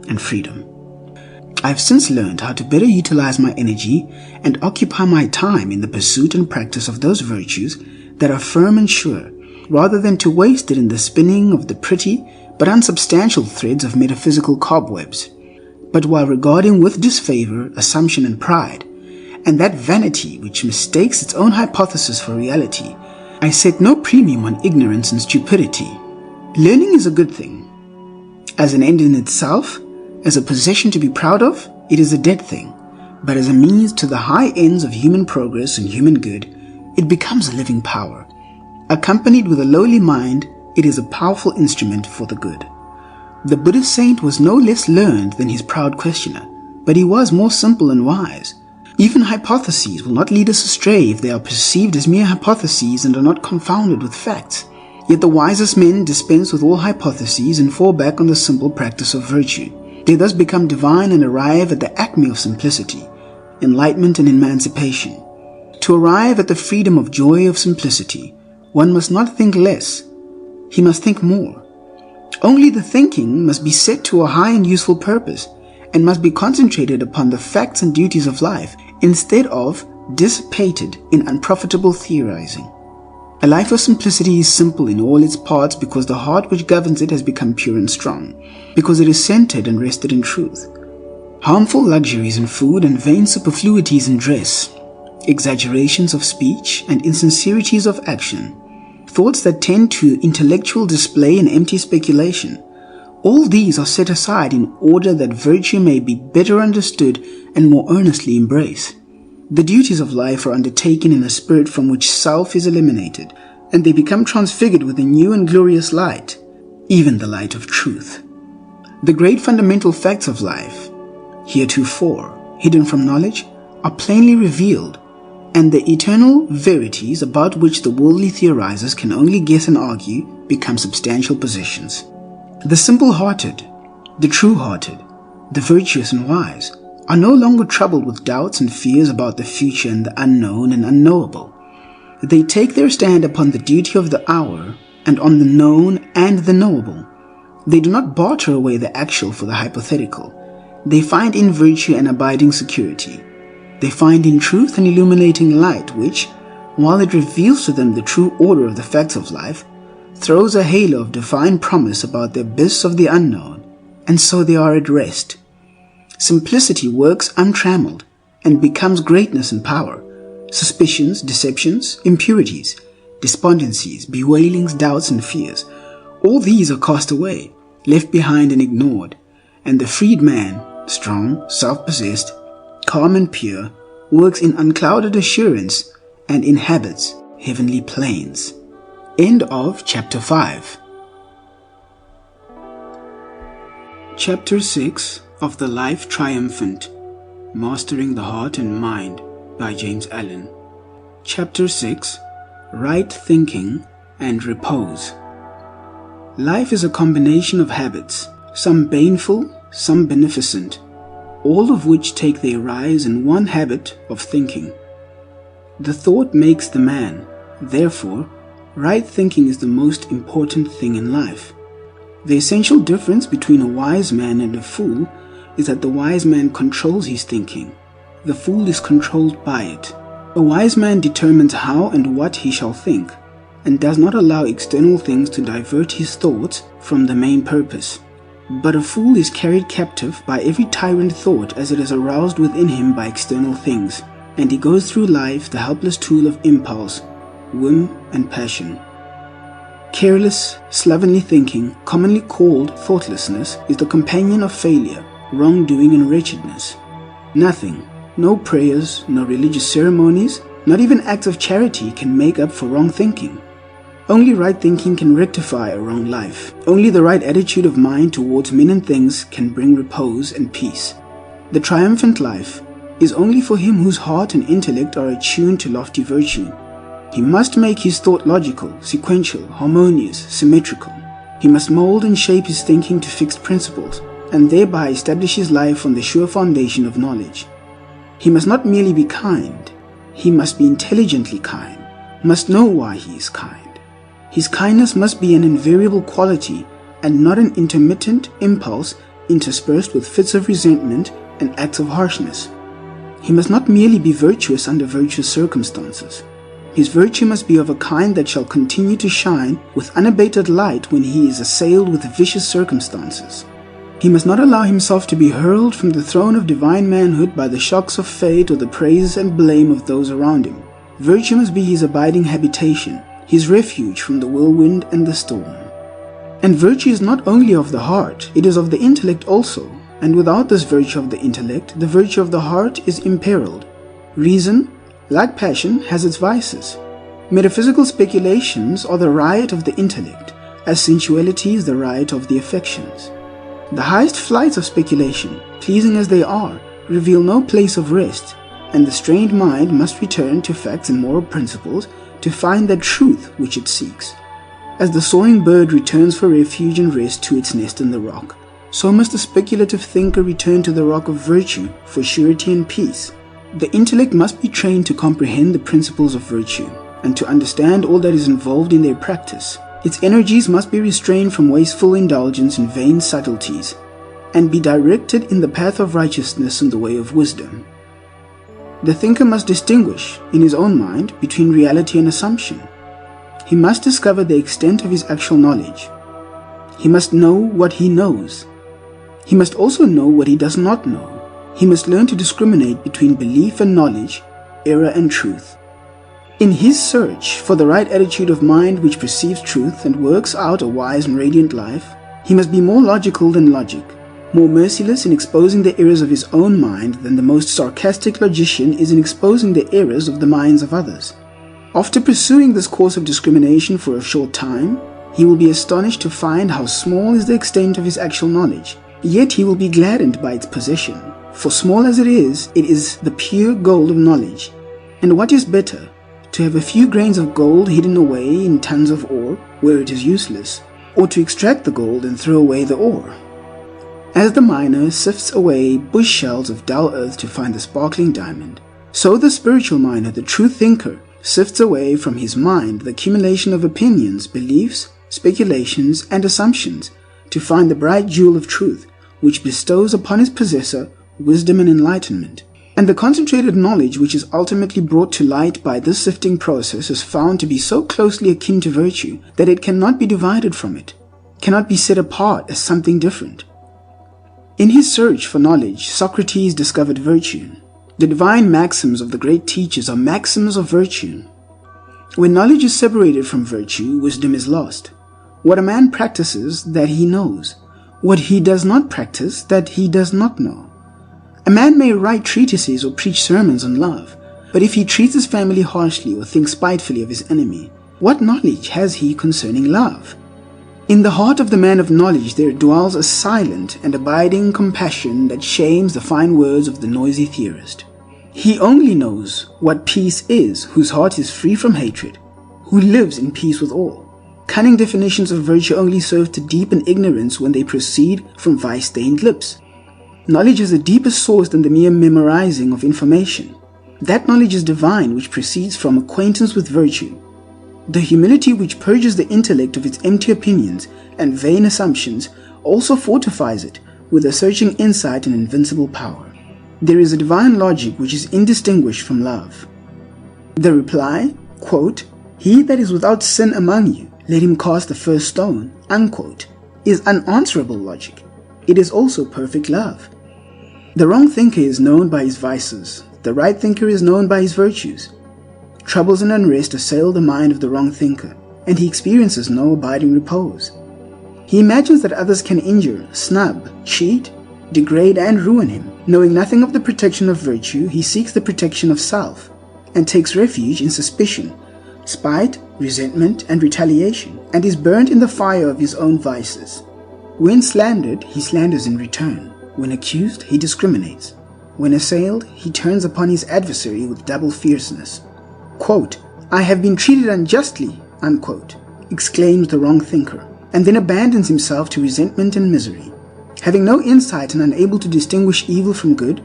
[SPEAKER 1] and freedom. I have since learned how to better utilize my energy and occupy my time in the pursuit and practice of those virtues that are firm and sure, rather than to waste it in the spinning of the pretty but unsubstantial threads of metaphysical cobwebs. But while regarding with disfavor assumption and pride, and that vanity which mistakes its own hypothesis for reality, I set no premium on ignorance and stupidity. Learning is a good thing. As an end in itself, as a possession to be proud of, it is a dead thing. But as a means to the high ends of human progress and human good, it becomes a living power. Accompanied with a lowly mind, it is a powerful instrument for the good. The Buddhist saint was no less learned than his proud questioner, but he was more simple and wise. Even hypotheses will not lead us astray if they are perceived as mere hypotheses and are not confounded with facts. Yet the wisest men dispense with all hypotheses and fall back on the simple practice of virtue. They thus become divine and arrive at the acme of simplicity, enlightenment and emancipation. To arrive at the freedom of joy of simplicity, one must not think less, he must think more. Only the thinking must be set to a high and useful purpose, and must be concentrated upon the facts and duties of life, instead of dissipated in unprofitable theorizing. A life of simplicity is simple in all its parts because the heart which governs it has become pure and strong, because it is centered and rested in truth. Harmful luxuries in food and vain superfluities in dress, exaggerations of speech and insincerities of action, thoughts that tend to intellectual display and empty speculation, all these are set aside in order that virtue may be better understood and more earnestly embraced. The duties of life are undertaken in a spirit from which self is eliminated, and they become transfigured with a new and glorious light, even the light of truth. The great fundamental facts of life, heretofore hidden from knowledge, are plainly revealed, and the eternal verities about which the worldly theorizers can only guess and argue become substantial positions. The simple-hearted, the true-hearted, the virtuous and wise are no longer troubled with doubts and fears about the future and the unknown and unknowable. They take their stand upon the duty of the hour and on the known and the knowable. They do not barter away the actual for the hypothetical. They find in virtue an abiding security. They find in truth an illuminating light which, while it reveals to them the true order of the facts of life, throws a halo of divine promise about the abyss of the unknown, and so they are at rest. Simplicity works untrammeled and becomes greatness and power. Suspicions, deceptions, impurities, despondencies, bewailings, doubts, and fears, all these are cast away, left behind and ignored, and the freed man, strong, self-possessed, calm and pure, works in unclouded assurance and inhabits heavenly plains. End of Chapter 5. Chapter 6 of The Life Triumphant, Mastering the Heart and Mind by James Allen. Chapter 6, Right Thinking and Repose. Life is a combination of habits, some baneful, some beneficent, all of which take their rise in one habit of thinking. The thought makes the man. Therefore, right thinking is the most important thing in life. The essential difference between a wise man and a fool is that the wise man controls his thinking. The fool is controlled by it. A wise man determines how and what he shall think, and does not allow external things to divert his thoughts from the main purpose. But a fool is carried captive by every tyrant thought as it is aroused within him by external things, and he goes through life the helpless tool of impulse, whim, and passion. Careless, slovenly thinking, commonly called thoughtlessness, is the companion of failure, wrongdoing, and wretchedness. Nothing, no prayers, no religious ceremonies, not even acts of charity can make up for wrong thinking. Only right thinking can rectify a wrong life. Only the right attitude of mind towards men and things can bring repose and peace. The triumphant life is only for him whose heart and intellect are attuned to lofty virtue. He must make his thought logical, sequential, harmonious, symmetrical. He must mold and shape his thinking to fixed principles, and thereby establish his life on the sure foundation of knowledge. He must not merely be kind, he must be intelligently kind, must know why he is kind. His kindness must be an invariable quality and not an intermittent impulse interspersed with fits of resentment and acts of harshness. He must not merely be virtuous under virtuous circumstances. His virtue must be of a kind that shall continue to shine with unabated light when he is assailed with vicious circumstances. He must not allow himself to be hurled from the throne of divine manhood by the shocks of fate or the praise and blame of those around him. Virtue must be his abiding habitation, his refuge from the whirlwind and the storm. And virtue is not only of the heart, it is of the intellect also, and without this virtue of the intellect, the virtue of the heart is imperiled. Reason, like passion, has its vices. Metaphysical speculations are the riot of the intellect, as sensuality is the riot of the affections. The highest flights of speculation, pleasing as they are, reveal no place of rest, and the strained mind must return to facts and moral principles to find that truth which it seeks. As the soaring bird returns for refuge and rest to its nest in the rock, so must the speculative thinker return to the rock of virtue for surety and peace. The intellect must be trained to comprehend the principles of virtue, and to understand all that is involved in their practice. Its energies must be restrained from wasteful indulgence in vain subtleties, and be directed in the path of righteousness and the way of wisdom. The thinker must distinguish, in his own mind, between reality and assumption. He must discover the extent of his actual knowledge. He must know what he knows. He must also know what he does not know. He must learn to discriminate between belief and knowledge, error and truth. In his search for the right attitude of mind which perceives truth and works out a wise and radiant life, he must be more logical than logic, more merciless in exposing the errors of his own mind than the most sarcastic logician is in exposing the errors of the minds of others. After pursuing this course of discrimination for a short time, he will be astonished to find how small is the extent of his actual knowledge, yet he will be gladdened by its possession, for small as it is the pure gold of knowledge. And what is better, to have a few grains of gold hidden away in tons of ore where it is useless, or to extract the gold and throw away the ore? As the miner sifts away bush shells of dull earth to find the sparkling diamond, so the spiritual miner, the true thinker, sifts away from his mind the accumulation of opinions, beliefs, speculations, and assumptions to find the bright jewel of truth, which bestows upon its possessor wisdom and enlightenment. And the concentrated knowledge which is ultimately brought to light by this sifting process is found to be so closely akin to virtue that it cannot be divided from it, cannot be set apart as something different. In his search for knowledge, Socrates discovered virtue. The divine maxims of the great teachers are maxims of virtue. When knowledge is separated from virtue, wisdom is lost. What a man practices, that he knows. What he does not practice, that he does not know. A man may write treatises or preach sermons on love, but if he treats his family harshly or thinks spitefully of his enemy, what knowledge has he concerning love? In the heart of the man of knowledge there dwells a silent and abiding compassion that shames the fine words of the noisy theorist. He only knows what peace is whose heart is free from hatred, who lives in peace with all. Cunning definitions of virtue only serve to deepen ignorance when they proceed from vice-stained lips. Knowledge has a deeper source than the mere memorizing of information. That knowledge is divine, which proceeds from acquaintance with virtue. The humility which purges the intellect of its empty opinions and vain assumptions also fortifies it with a searching insight and invincible power. There is a divine logic which is indistinguished from love. The reply, quote, "He that is without sin among you, let him cast the first stone," unquote, is unanswerable logic. It is also perfect love. The wrong thinker is known by his vices. The right thinker is known by his virtues. Troubles and unrest assail the mind of the wrong thinker, and he experiences no abiding repose. He imagines that others can injure, snub, cheat, degrade, and ruin him. Knowing nothing of the protection of virtue, he seeks the protection of self, and takes refuge in suspicion, spite, resentment, and retaliation, and is burnt in the fire of his own vices. When slandered, he slanders in return. When accused, he discriminates. When assailed, he turns upon his adversary with double fierceness. Quote, "I have been treated unjustly," unquote, exclaims the wrong thinker, and then abandons himself to resentment and misery. Having no insight and unable to distinguish evil from good,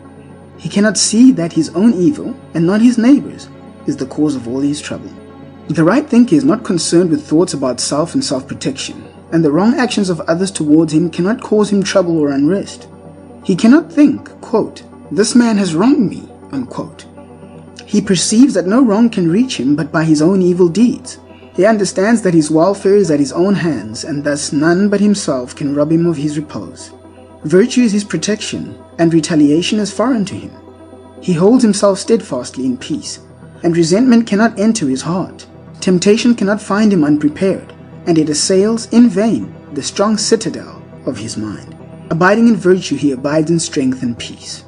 [SPEAKER 1] he cannot see that his own evil, and not his neighbor's, is the cause of all his trouble. The right thinker is not concerned with thoughts about self and self-protection, and the wrong actions of others towards him cannot cause him trouble or unrest. He cannot think, quote, "This man has wronged me," unquote. He perceives that no wrong can reach him but by his own evil deeds. He understands that his welfare is at his own hands, and thus none but himself can rob him of his repose. Virtue is his protection, and retaliation is foreign to him. He holds himself steadfastly in peace, and resentment cannot enter his heart. Temptation cannot find him unprepared, and it assails in vain the strong citadel of his mind. Abiding in virtue, he abides in strength and peace.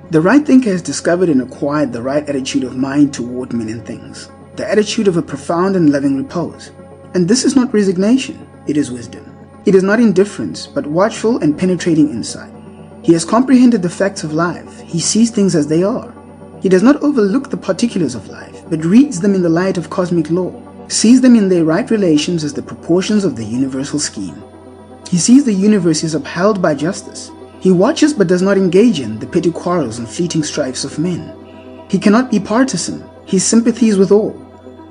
[SPEAKER 1] The right thinker has discovered and acquired the right attitude of mind toward men and things, the attitude of a profound and loving repose. And this is not resignation, it is wisdom. It is not indifference, but watchful and penetrating insight. He has comprehended the facts of life. He sees things as they are. He does not overlook the particulars of life, but reads them in the light of cosmic law, sees them in their right relations as the proportions of the universal scheme. He sees the universe is upheld by justice. He watches but does not engage in the petty quarrels and fleeting strifes of men. He cannot be partisan. He sympathies with all.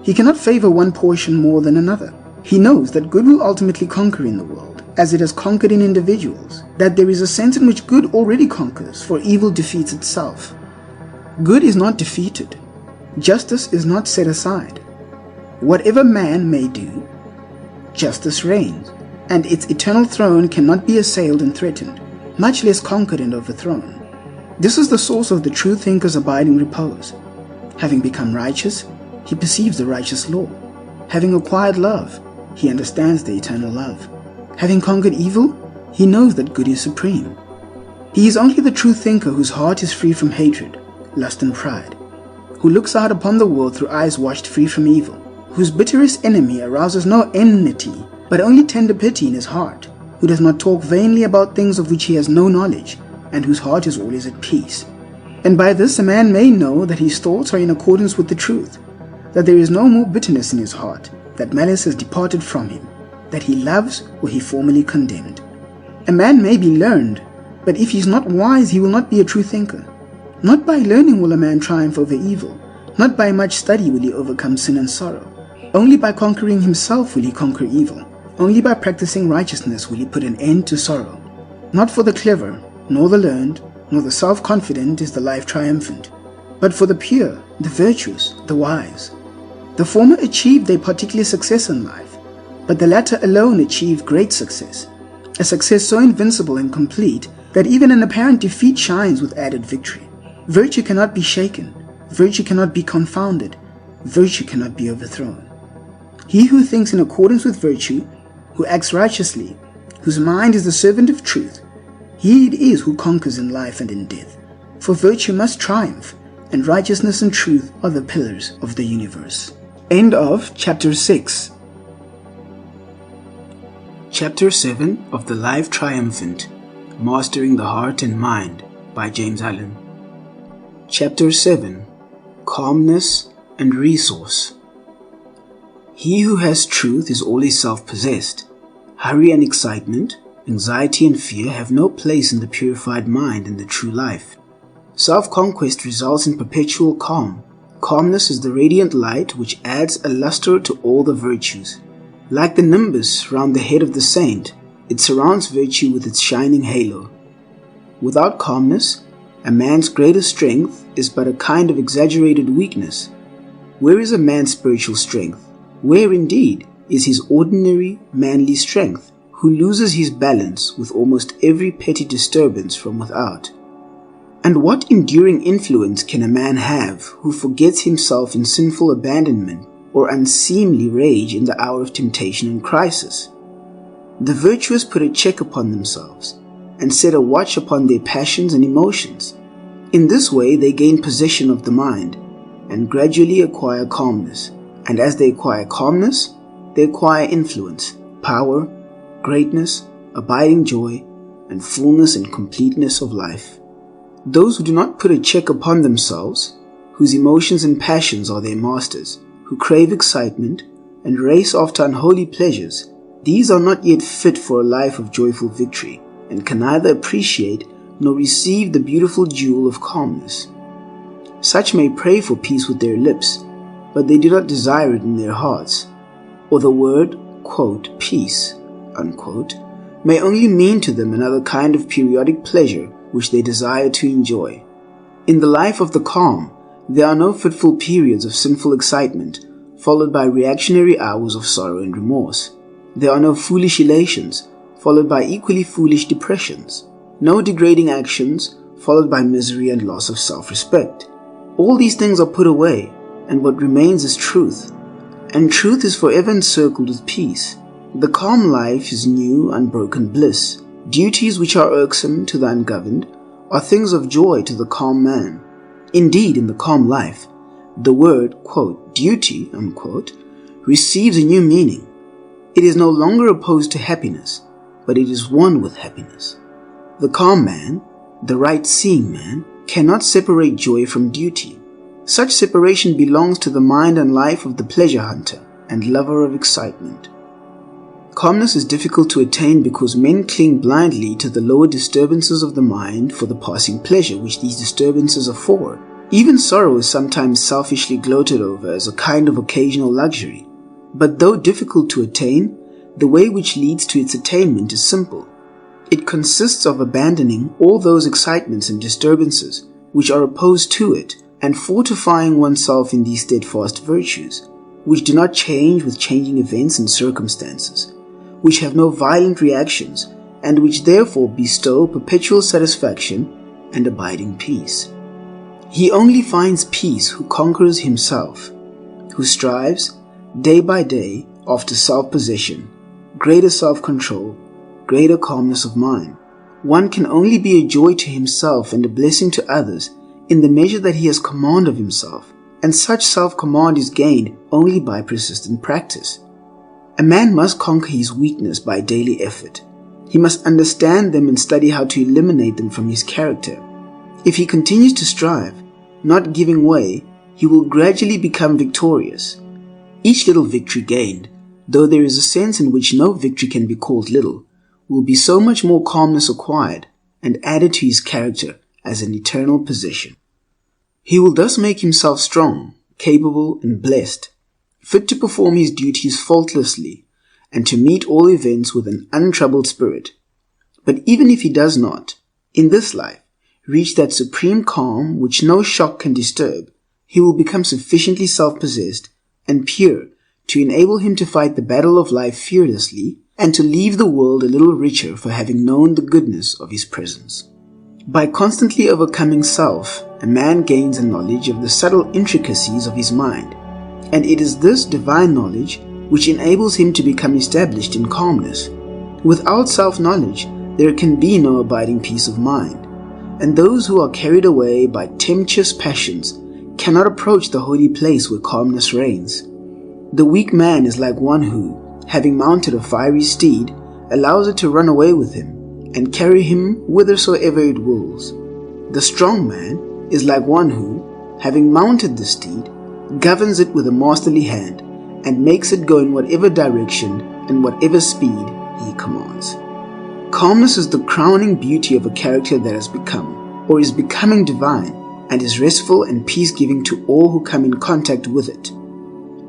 [SPEAKER 1] He cannot favor one portion more than another. He knows that good will ultimately conquer in the world, as it has conquered in individuals, that there is a sense in which good already conquers, for evil defeats itself. Good is not defeated. Justice is not set aside. Whatever man may do, justice reigns, and its eternal throne cannot be assailed and threatened, much less conquered and overthrown. This is the source of the true thinker's abiding repose. Having become righteous, he perceives the righteous law. Having acquired love, he understands the eternal love. Having conquered evil, he knows that good is supreme. He is only the true thinker whose heart is free from hatred, lust and pride, who looks out upon the world through eyes washed free from evil, whose bitterest enemy arouses no enmity, but only tender pity in his heart, who does not talk vainly about things of which he has no knowledge, and whose heart is always at peace. And by this a man may know that his thoughts are in accordance with the truth, that there is no more bitterness in his heart, that malice has departed from him, that he loves where he formerly condemned. A man may be learned, but if he is not wise, he will not be a true thinker. Not by learning will a man triumph over evil, Not by much study will he overcome sin and sorrow. Only by conquering himself will he conquer evil. Only by practicing righteousness will he put an end to sorrow. Not for the clever, nor the learned, nor the self-confident is the life triumphant, but for the pure, the virtuous, the wise. The former achieved their particular success in life, but the latter alone achieved great success, a success so invincible and complete that even an apparent defeat shines with added victory. Virtue cannot be shaken, virtue cannot be confounded, virtue cannot be overthrown. He who thinks in accordance with virtue, who acts righteously, whose mind is the servant of truth, he it is who conquers in life and in death. For virtue must triumph, and righteousness and truth are the pillars of the universe. End of Chapter 6. Chapter 7 of The Life Triumphant, Mastering the Heart and Mind by James Allen. Chapter 7. Calmness and Resource. He who has truth is always self-possessed. Hurry and excitement, anxiety and fear have no place in the purified mind and the true life. Self-conquest results in perpetual calm. Calmness is the radiant light which adds a luster to all the virtues. Like the nimbus round the head of the saint, it surrounds virtue with its shining halo. Without calmness, a man's greatest strength is but a kind of exaggerated weakness. Where is a man's spiritual strength? Where indeed is his ordinary manly strength, who loses his balance with almost every petty disturbance from without? And what enduring influence can a man have who forgets himself in sinful abandonment or unseemly rage in the hour of temptation and crisis? The virtuous put a check upon themselves and set a watch upon their passions and emotions. In this way they gain possession of the mind and gradually acquire calmness. And as they acquire calmness, they acquire influence, power, greatness, abiding joy, and fullness and completeness of life. Those who do not put a check upon themselves, whose emotions and passions are their masters, who crave excitement and race after unholy pleasures, these are not yet fit for a life of joyful victory, and can neither appreciate nor receive the beautiful jewel of calmness. Such may pray for peace with their lips, but they do not desire it in their hearts, or the word, quote, peace, unquote, may only mean to them another kind of periodic pleasure which they desire to enjoy. In the life of the calm, there are no fitful periods of sinful excitement, followed by reactionary hours of sorrow and remorse. There are no foolish elations, followed by equally foolish depressions. No degrading actions, followed by misery and loss of self-respect. All these things are put away, and what remains is truth. And truth is forever encircled with peace. The calm life is new, unbroken bliss. Duties which are irksome to the ungoverned are things of joy to the calm man. Indeed, in the calm life, the word, quote, duty, unquote, receives a new meaning. It is no longer opposed to happiness, but it is one with happiness. The calm man, the right-seeing man, cannot separate joy from duty. Such separation belongs to the mind and life of the pleasure hunter and lover of excitement. Calmness is difficult to attain because men cling blindly to the lower disturbances of the mind for the passing pleasure which these disturbances afford. Even sorrow is sometimes selfishly gloated over as a kind of occasional luxury. But though difficult to attain, the way which leads to its attainment is simple. It consists of abandoning all those excitements and disturbances which are opposed to it and fortifying oneself in these steadfast virtues, which do not change with changing events and circumstances, which have no violent reactions, and which therefore bestow perpetual satisfaction and abiding peace. He only finds peace who conquers himself, who strives, day by day, after self-possession, greater self-control, greater calmness of mind. One can only be a joy to himself and a blessing to others in the measure that he has command of himself, and such self-command is gained only by persistent practice. A man must conquer his weakness by daily effort. He must understand them and study how to eliminate them from his character. If he continues to strive, not giving way, he will gradually become victorious. Each little victory gained, though there is a sense in which no victory can be called little, will be so much more calmness acquired and added to his character as an eternal possession. He will thus make himself strong, capable, and blessed, fit to perform his duties faultlessly, and to meet all events with an untroubled spirit. But even if he does not, in this life, reach that supreme calm which no shock can disturb, he will become sufficiently self-possessed and pure to enable him to fight the battle of life fearlessly and to leave the world a little richer for having known the goodness of his presence. By constantly overcoming self, a man gains a knowledge of the subtle intricacies of his mind, and it is this divine knowledge which enables him to become established in calmness. Without self-knowledge, there can be no abiding peace of mind, and those who are carried away by tempestuous passions cannot approach the holy place where calmness reigns. The weak man is like one who, having mounted a fiery steed, allows it to run away with him and carry him whithersoever it wills. The strong man is like one who, having mounted the steed, governs it with a masterly hand and makes it go in whatever direction and whatever speed he commands. Calmness is the crowning beauty of a character that has become, or is becoming divine, and is restful and peace-giving to all who come in contact with it.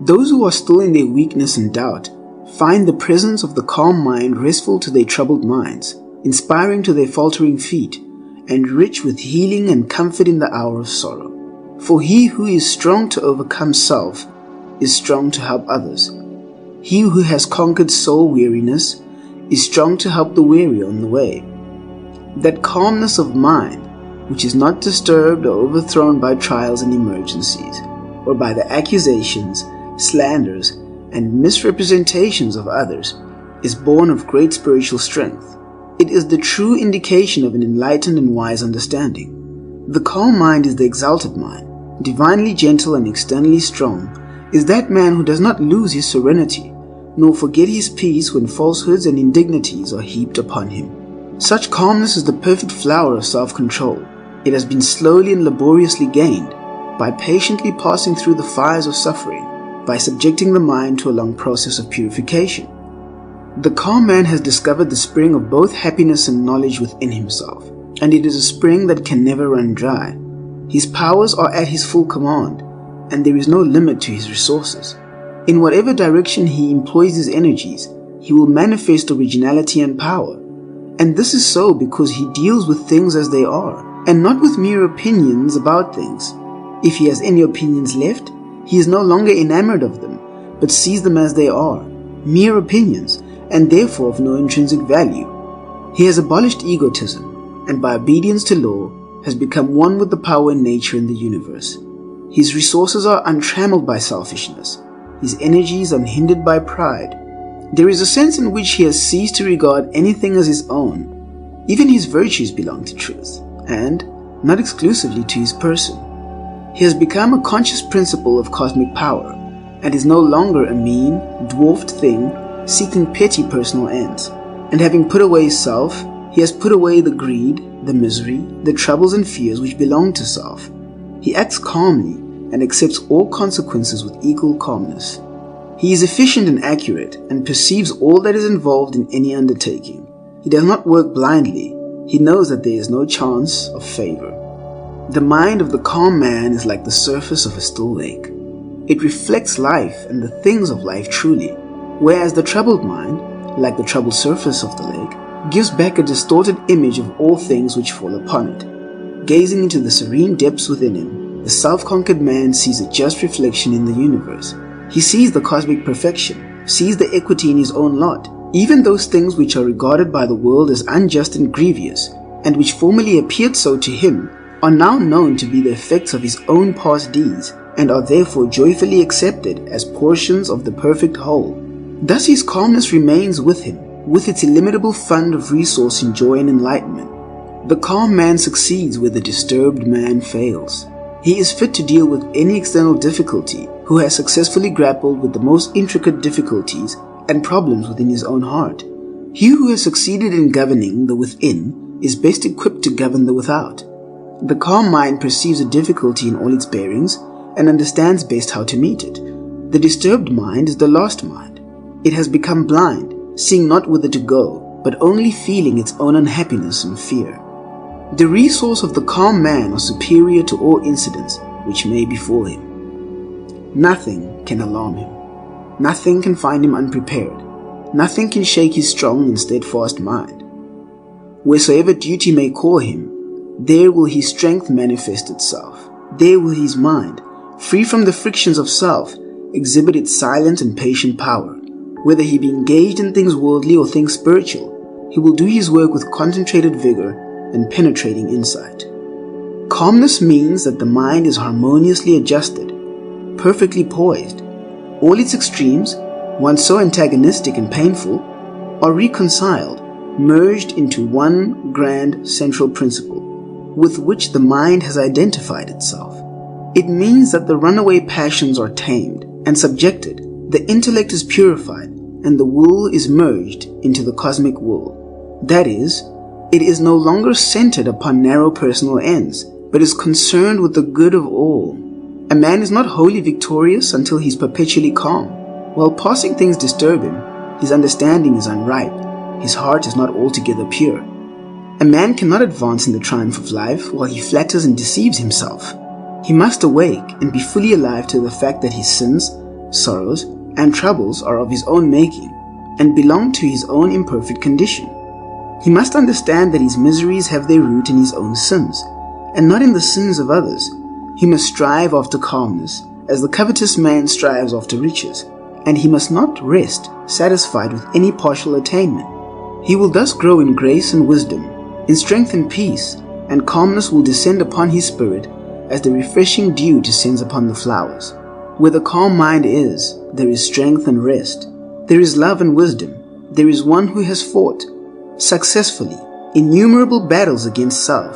[SPEAKER 1] Those who are still in their weakness and doubt find the presence of the calm mind restful to their troubled minds, inspiring to their faltering feet, and rich with healing and comfort in the hour of sorrow. For he who is strong to overcome self is strong to help others. He who has conquered soul weariness is strong to help the weary on the way. That calmness of mind, which is not disturbed or overthrown by trials and emergencies, or by the accusations, slanders, and misrepresentations of others, is born of great spiritual strength. It is the true indication of an enlightened and wise understanding. The calm mind is the exalted mind, divinely gentle and externally strong, is that man who does not lose his serenity, nor forget his peace when falsehoods and indignities are heaped upon him. Such calmness is the perfect flower of self-control. It has been slowly and laboriously gained, by patiently passing through the fires of suffering, by subjecting the mind to a long process of purification. The calm man has discovered the spring of both happiness and knowledge within himself, and it is a spring that can never run dry. His powers are at his full command, and there is no limit to his resources. In whatever direction he employs his energies, he will manifest originality and power. And this is so because he deals with things as they are, and not with mere opinions about things. If he has any opinions left, he is no longer enamored of them, but sees them as they are, mere opinions, and therefore of no intrinsic value. He has abolished egotism, and by obedience to law, has become one with the power and nature in the universe. His resources are untrammeled by selfishness, his energies unhindered by pride. There is a sense in which he has ceased to regard anything as his own. Even his virtues belong to truth, and not exclusively to his person. He has become a conscious principle of cosmic power, and is no longer a mean, dwarfed thing seeking petty personal ends. And having put away self, he has put away the greed, the misery, the troubles and fears which belong to self. He acts calmly and accepts all consequences with equal calmness. He is efficient and accurate and perceives all that is involved in any undertaking. He does not work blindly. He knows that there is no chance of favor. The mind of the calm man is like the surface of a still lake. It reflects life and the things of life truly, whereas the troubled mind, like the troubled surface of the lake, gives back a distorted image of all things which fall upon it. Gazing into the serene depths within him, the self-conquered man sees a just reflection in the universe. He sees the cosmic perfection, sees the equity in his own lot. Even those things which are regarded by the world as unjust and grievous, and which formerly appeared so to him, are now known to be the effects of his own past deeds, and are therefore joyfully accepted as portions of the perfect whole. Thus his calmness remains with him, with its illimitable fund of resource in joy and enlightenment. The calm man succeeds where the disturbed man fails. He is fit to deal with any external difficulty who has successfully grappled with the most intricate difficulties and problems within his own heart. He who has succeeded in governing the within is best equipped to govern the without. The calm mind perceives a difficulty in all its bearings and understands best how to meet it. The disturbed mind is the lost mind. It has become blind, seeing not whither to go, but only feeling its own unhappiness and fear. The resources of the calm man are superior to all incidents which may befall him. Nothing can alarm him. Nothing can find him unprepared. Nothing can shake his strong and steadfast mind. Wheresoever duty may call him, there will his strength manifest itself. There will his mind, free from the frictions of self, exhibit its silent and patient power. Whether he be engaged in things worldly or things spiritual, he will do his work with concentrated vigor and penetrating insight. Calmness means that the mind is harmoniously adjusted, perfectly poised. All its extremes, once so antagonistic and painful, are reconciled, merged into one grand central principle, with which the mind has identified itself. It means that the runaway passions are tamed and subjected, the intellect is purified, and the will is merged into the cosmic will. That is, it is no longer centered upon narrow personal ends, but is concerned with the good of all. A man is not wholly victorious until he is perpetually calm. While passing things disturb him, his understanding is unripe, his heart is not altogether pure. A man cannot advance in the triumph of life while he flatters and deceives himself. He must awake and be fully alive to the fact that his sins, sorrows, and troubles are of his own making and belong to his own imperfect condition. He must understand that his miseries have their root in his own sins, and not in the sins of others. He must strive after calmness, as the covetous man strives after riches, and he must not rest satisfied with any partial attainment. He will thus grow in grace and wisdom, in strength and peace, and calmness will descend upon his spirit as the refreshing dew descends upon the flowers. Where the calm mind is, there is strength and rest. There is love and wisdom. There is one who has fought successfully innumerable battles against self,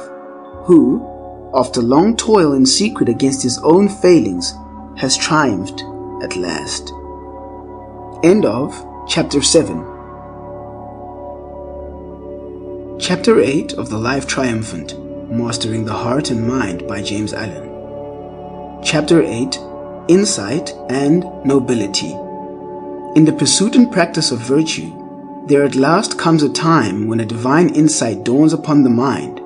[SPEAKER 1] who, after long toil in secret against his own failings, has triumphed at last. End of Chapter 7. Chapter 8 of the Life Triumphant, Mastering the Heart and Mind by James Allen. Chapter 8, Insight and Nobility. In the pursuit and practice of virtue, there at last comes a time when a divine insight dawns upon the mind.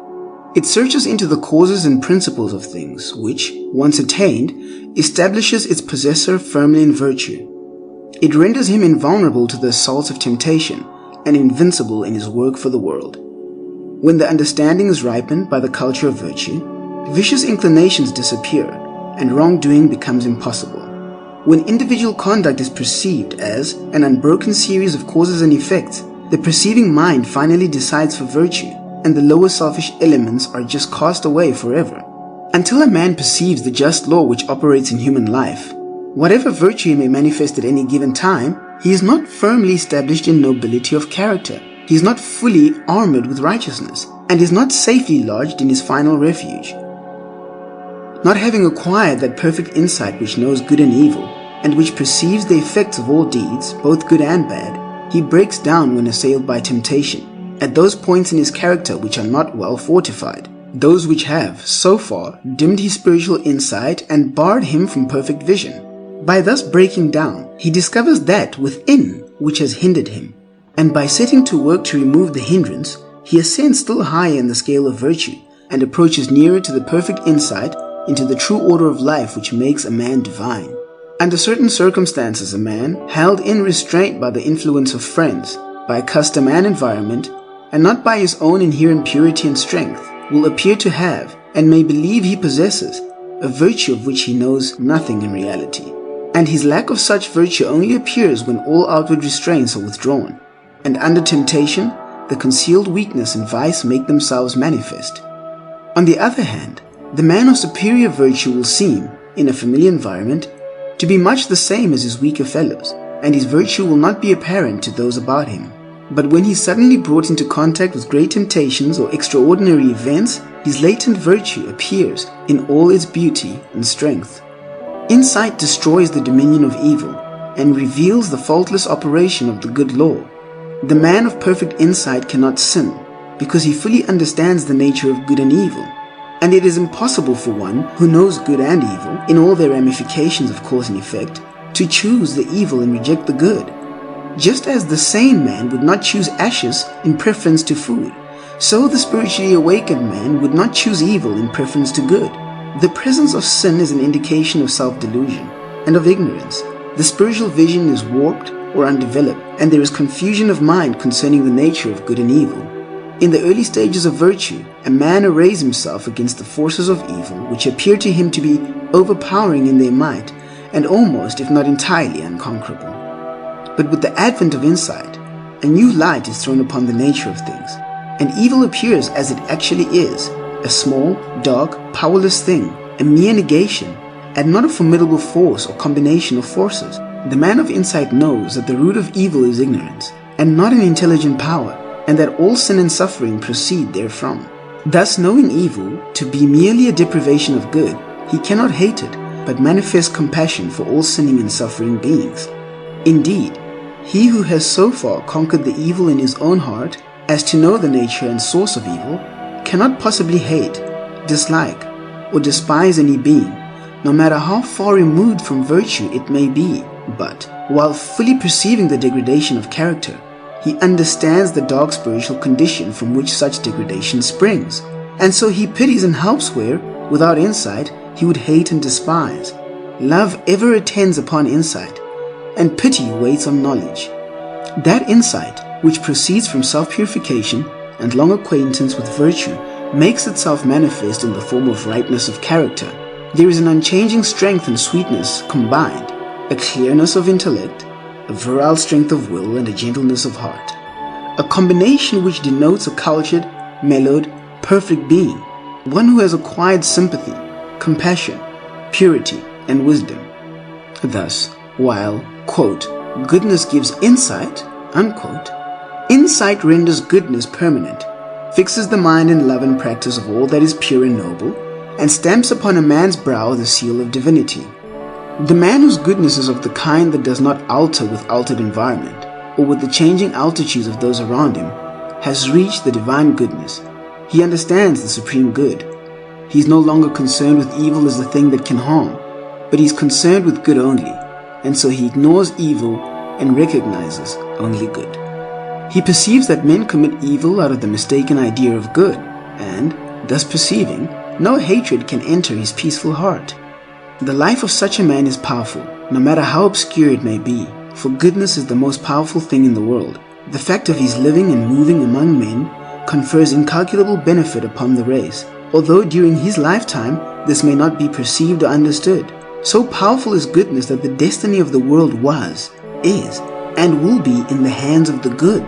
[SPEAKER 1] It searches into the causes and principles of things, which, once attained, establishes its possessor firmly in virtue. It renders him invulnerable to the assaults of temptation and invincible in his work for the world. When the understanding is ripened by the culture of virtue, vicious inclinations disappear and wrongdoing becomes impossible. When individual conduct is perceived as an unbroken series of causes and effects, the perceiving mind finally decides for virtue, and the lower selfish elements are just cast away forever. Until a man perceives the just law which operates in human life, whatever virtue he may manifest at any given time, he is not firmly established in nobility of character. He is not fully armored with righteousness, and is not safely lodged in his final refuge. Not having acquired that perfect insight which knows good and evil, and which perceives the effects of all deeds, both good and bad, he breaks down when assailed by temptation, at those points in his character which are not well fortified, those which have, so far, dimmed his spiritual insight and barred him from perfect vision. By thus breaking down, he discovers that within which has hindered him, and by setting to work to remove the hindrance, he ascends still higher in the scale of virtue, and approaches nearer to the perfect insight into the true order of life which makes a man divine. Under certain circumstances, a man, held in restraint by the influence of friends, by custom and environment, and not by his own inherent purity and strength, will appear to have, and may believe he possesses, a virtue of which he knows nothing in reality. And his lack of such virtue only appears when all outward restraints are withdrawn, and under temptation, the concealed weakness and vice make themselves manifest. On the other hand, the man of superior virtue will seem, in a familiar environment, to be much the same as his weaker fellows, and his virtue will not be apparent to those about him. But when he is suddenly brought into contact with great temptations or extraordinary events, his latent virtue appears in all its beauty and strength. Insight destroys the dominion of evil and reveals the faultless operation of the good law. The man of perfect insight cannot sin, because he fully understands the nature of good and evil, and it is impossible for one who knows good and evil, in all their ramifications of cause and effect, to choose the evil and reject the good. Just as the sane man would not choose ashes in preference to food, so the spiritually awakened man would not choose evil in preference to good. The presence of sin is an indication of self-delusion. and of ignorance. The spiritual vision is warped or undeveloped, and there is confusion of mind concerning the nature of good and evil. In the early stages of virtue, a man arrays himself against the forces of evil, which appear to him to be overpowering in their might and almost, if not entirely, unconquerable. But with the advent of insight, a new light is thrown upon the nature of things, and evil appears as it actually is, a small, dark, powerless thing, a mere negation, and not a formidable force or combination of forces. The man of insight knows that the root of evil is ignorance, and not an intelligent power, and that all sin and suffering proceed therefrom. Thus, knowing evil to be merely a deprivation of good, he cannot hate it, but manifest compassion for all sinning and suffering beings. Indeed, he who has so far conquered the evil in his own heart as to know the nature and source of evil, cannot possibly hate, dislike, or despise any being, no matter how far removed from virtue it may be. But, while fully perceiving the degradation of character, he understands the dark spiritual condition from which such degradation springs, and so he pities and helps where, without insight, he would hate and despise. Love ever attends upon insight, and pity waits on knowledge. That insight, which proceeds from self-purification and long acquaintance with virtue, makes itself manifest in the form of rightness of character. There is an unchanging strength and sweetness combined, a clearness of intellect, a virile strength of will, and a gentleness of heart. A combination which denotes a cultured, mellowed, perfect being, one who has acquired sympathy, compassion, purity, and wisdom. Thus, while, quote, goodness gives insight, unquote, insight renders goodness permanent, fixes the mind in love and practice of all that is pure and noble, and stamps upon a man's brow the seal of divinity. The man whose goodness is of the kind that does not alter with altered environment, or with the changing altitudes of those around him, has reached the divine goodness. He understands the supreme good. He is no longer concerned with evil as the thing that can harm, but he is concerned with good only, and so he ignores evil and recognizes only good. He perceives that men commit evil out of the mistaken idea of good, and, thus perceiving, no hatred can enter his peaceful heart. The life of such a man is powerful, no matter how obscure it may be, for goodness is the most powerful thing in the world. The fact of his living and moving among men confers incalculable benefit upon the race, although during his lifetime this may not be perceived or understood. So powerful is goodness that the destiny of the world was, is, and will be in the hands of the good.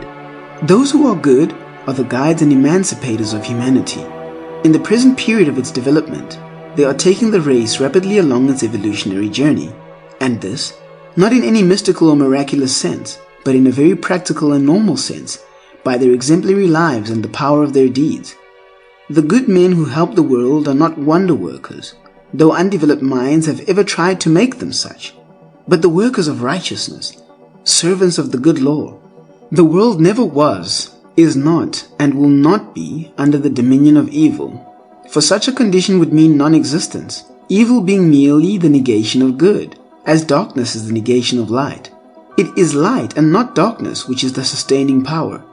[SPEAKER 1] Those who are good are the guides and emancipators of humanity. In the present period of its development, they are taking the race rapidly along its evolutionary journey, and this, not in any mystical or miraculous sense, but in a very practical and normal sense, by their exemplary lives and the power of their deeds. The good men who help the world are not wonder workers, though undeveloped minds have ever tried to make them such, but the workers of righteousness, servants of the good law. The world never was, is not, and will not be under the dominion of evil, for such a condition would mean non-existence, evil being merely the negation of good, as darkness is the negation of light. It is light and not darkness which is the sustaining power.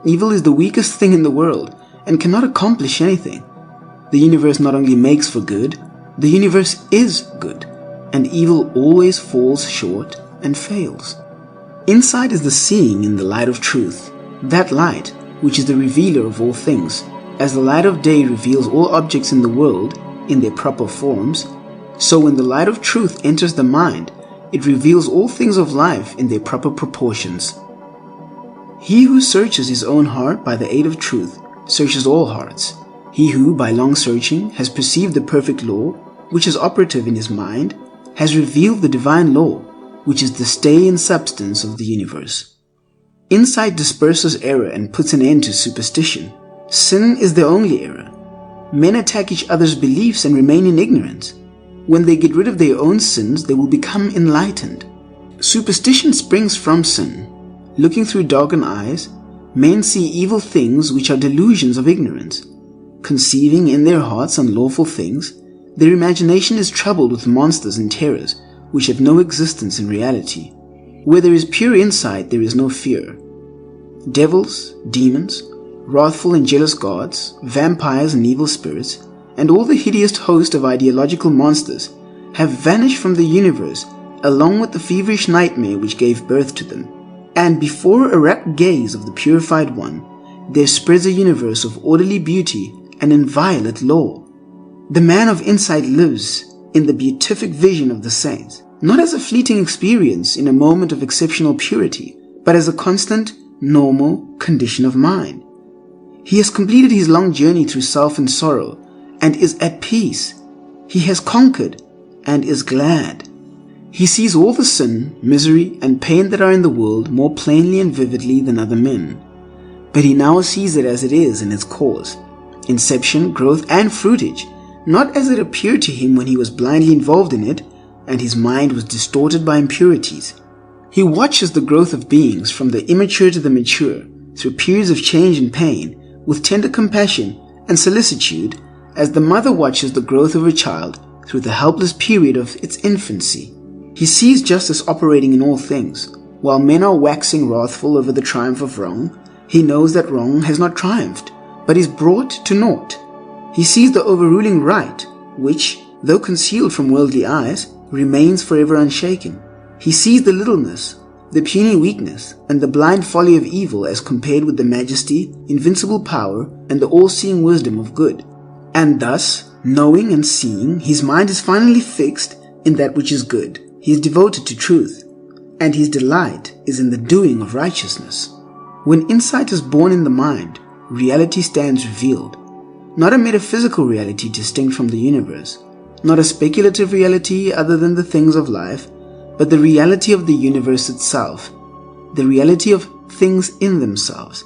[SPEAKER 1] Evil is the weakest thing in the world and cannot accomplish anything. The universe not only makes for good, the universe is good, and evil always falls short and fails. Insight is the seeing in the light of truth, that light which is the revealer of all things. As the light of day reveals all objects in the world in their proper forms, so when the light of truth enters the mind, it reveals all things of life in their proper proportions. He who searches his own heart by the aid of truth searches all hearts. He who, by long searching, has perceived the perfect law, which is operative in his mind, has revealed the divine law, which is the stay and substance of the universe. Insight disperses error and puts an end to superstition. Sin is the only error. Men attack each other's beliefs and remain in ignorance. When they get rid of their own sins, they will become enlightened. Superstition springs from sin. Looking through darkened eyes, men see evil things which are delusions of ignorance. Conceiving in their hearts unlawful things, their imagination is troubled with monsters and terrors which have no existence in reality. Where there is pure insight, there is no fear. Devils, demons, wrathful and jealous gods, vampires and evil spirits, and all the hideous host of ideological monsters have vanished from the universe along with the feverish nightmare which gave birth to them. And before a rapt gaze of the purified one, there spreads a universe of orderly beauty and inviolate law. The man of insight lives in the beatific vision of the saints, not as a fleeting experience in a moment of exceptional purity, but as a constant, normal condition of mind. He has completed his long journey through self and sorrow and is at peace. He has conquered and is glad. He sees all the sin, misery, and pain that are in the world more plainly and vividly than other men. But he now sees it as it is in its cause, inception, growth, and fruitage, not as it appeared to him when he was blindly involved in it and his mind was distorted by impurities. He watches the growth of beings from the immature to the mature through periods of change and pain with tender compassion and solicitude, as the mother watches the growth of her child through the helpless period of its infancy. He sees justice operating in all things. While men are waxing wrathful over the triumph of wrong, he knows that wrong has not triumphed, but is brought to naught. He sees the overruling right, which, though concealed from worldly eyes, remains forever unshaken. He sees the littleness, the puny weakness, and the blind folly of evil as compared with the majesty, invincible power, and the all-seeing wisdom of good. And thus, knowing and seeing, his mind is finally fixed in that which is good. He is devoted to truth, and his delight is in the doing of righteousness. When insight is born in the mind, reality stands revealed. Not a metaphysical reality distinct from the universe, not a speculative reality other than the things of life, but the reality of the universe itself, the reality of things in themselves.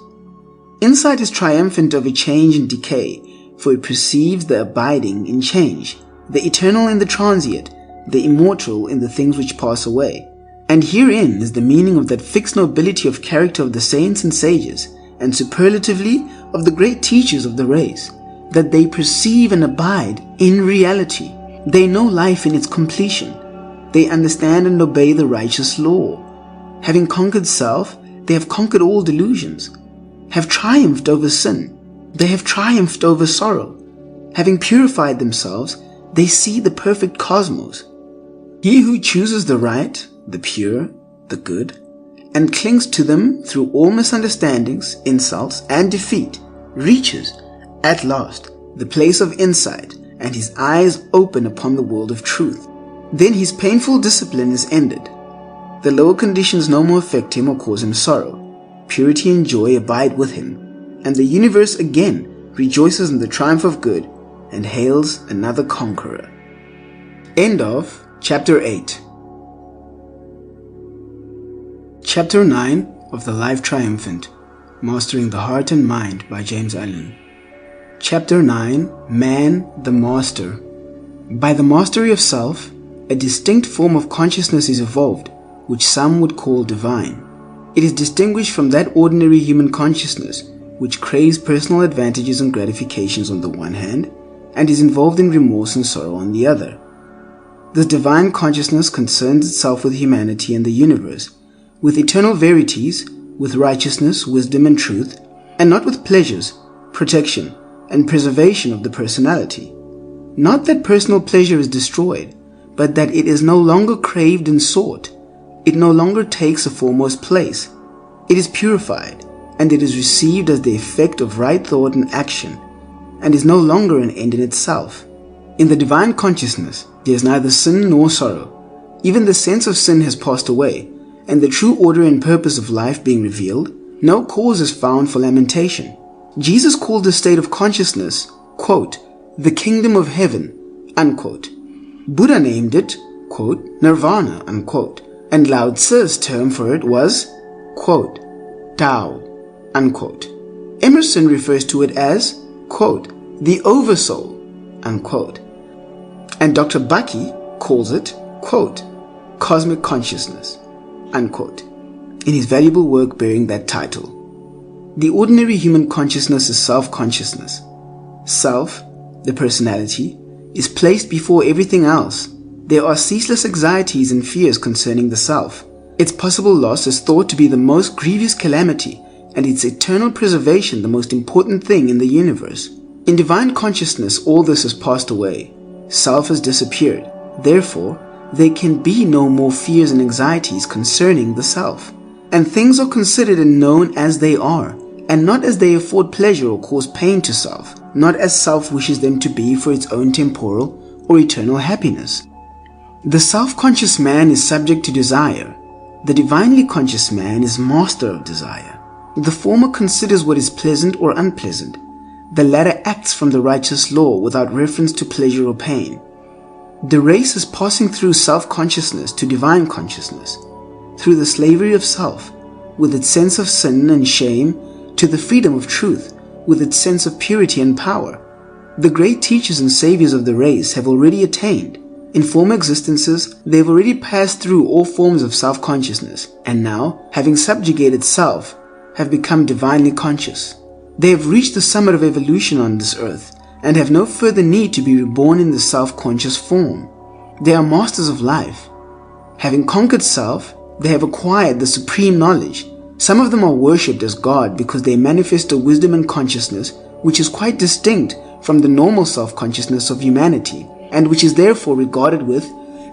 [SPEAKER 1] Insight is triumphant over change and decay, for it perceives the abiding in change, the eternal in the transient, the immortal in the things which pass away. And herein is the meaning of that fixed nobility of character of the saints and sages, and superlatively of the great teachers of the race, that they perceive and abide in reality. They know life in its completion. They understand and obey the righteous law. Having conquered self, they have conquered all delusions, have triumphed over sin. They have triumphed over sorrow. Having purified themselves, they see the perfect cosmos. He who chooses the right, the pure, the good, and clings to them through all misunderstandings, insults, and defeat, reaches, at last, the place of insight, and his eyes open upon the world of truth. Then his painful discipline is ended. The lower conditions no more affect him or cause him sorrow. Purity and joy abide with him, and the universe again rejoices in the triumph of good and hails another conqueror. End of Chapter 8. Chapter 9 of The Life Triumphant, Mastering the Heart and Mind by James Allen. Chapter 9, Man the Master. By the mastery of self, a distinct form of consciousness is evolved, which some would call divine. It is distinguished from that ordinary human consciousness, which craves personal advantages and gratifications on the one hand, and is involved in remorse and sorrow on the other. This divine consciousness concerns itself with humanity and the universe, with eternal verities, with righteousness, wisdom, and truth, and not with pleasures, protection, and preservation of the personality. Not that personal pleasure is destroyed, but that it is no longer craved and sought. It no longer takes a foremost place. It is purified, and it is received as the effect of right thought and action, and is no longer an end in itself. In the divine consciousness, there is neither sin nor sorrow. Even the sense of sin has passed away, and the true order and purpose of life being revealed, no cause is found for lamentation. Jesus called this state of consciousness, quote, the kingdom of heaven, unquote. Buddha named it, quote, nirvana, unquote, and Lao Tzu's term for it was, quote, Tao, unquote. Emerson refers to it as, quote, the oversoul, unquote. And Dr. Bucky calls it, quote, cosmic consciousness, unquote, in his valuable work bearing that title. The ordinary human consciousness is self-consciousness. Self, the personality, is placed before everything else. There are ceaseless anxieties and fears concerning the self. Its possible loss is thought to be the most grievous calamity, and its eternal preservation the most important thing in the universe. In divine consciousness, all this has passed away. Self has disappeared. Therefore, there can be no more fears and anxieties concerning the self, and things are considered and known as they are, and not as they afford pleasure or cause pain to self, not as self wishes them to be for its own temporal or eternal happiness. The self-conscious man is subject to desire. The divinely conscious man is master of desire. The former considers what is pleasant or unpleasant. The latter acts from the righteous law without reference to pleasure or pain. The race is passing through self-consciousness to divine consciousness, through the slavery of self, with its sense of sin and shame, to the freedom of truth, with its sense of purity and power. The great teachers and saviors of the race have already attained. In former existences, they have already passed through all forms of self-consciousness, and now, having subjugated self, have become divinely conscious. They have reached the summit of evolution on this earth, and have no further need to be reborn in the self-conscious form. They are masters of life. Having conquered self, they have acquired the supreme knowledge. Some of them are worshipped as God because they manifest a wisdom and consciousness which is quite distinct from the normal self-consciousness of humanity, and which is therefore regarded with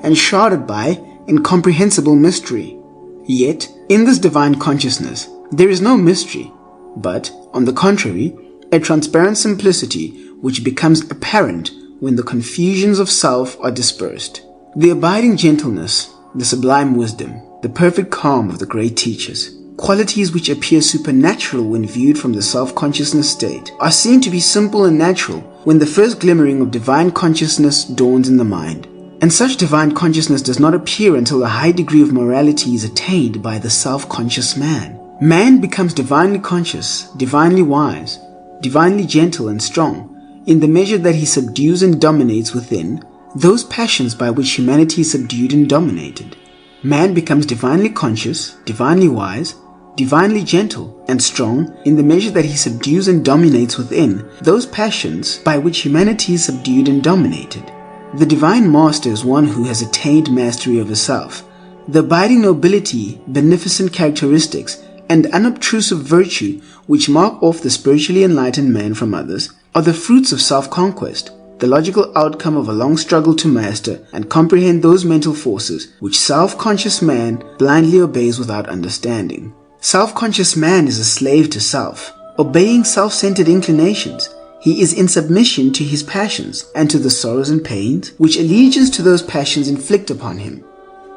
[SPEAKER 1] and shrouded by incomprehensible mystery. Yet, in this divine consciousness, there is no mystery, but, on the contrary, a transparent simplicity which becomes apparent when the confusions of self are dispersed. The abiding gentleness, the sublime wisdom, the perfect calm of the great teachers, qualities which appear supernatural when viewed from the self-consciousness state, are seen to be simple and natural when the first glimmering of divine consciousness dawns in the mind. And such divine consciousness does not appear until a high degree of morality is attained by the self-conscious man. Man becomes divinely conscious, divinely wise, divinely gentle and strong, in the measure that he subdues and dominates within those passions by which humanity is subdued and dominated. Man becomes divinely conscious, divinely wise, divinely gentle and strong in the measure that he subdues and dominates within those passions by which humanity is subdued and dominated. The divine master is one who has attained mastery over self. The abiding nobility, beneficent characteristics, and unobtrusive virtue which mark off the spiritually enlightened man from others are the fruits of self-conquest, the logical outcome of a long struggle to master and comprehend those mental forces which self-conscious man blindly obeys without understanding. Self-conscious man is a slave to self, obeying self-centered inclinations. He is in submission to his passions and to the sorrows and pains which allegiance to those passions inflict upon him.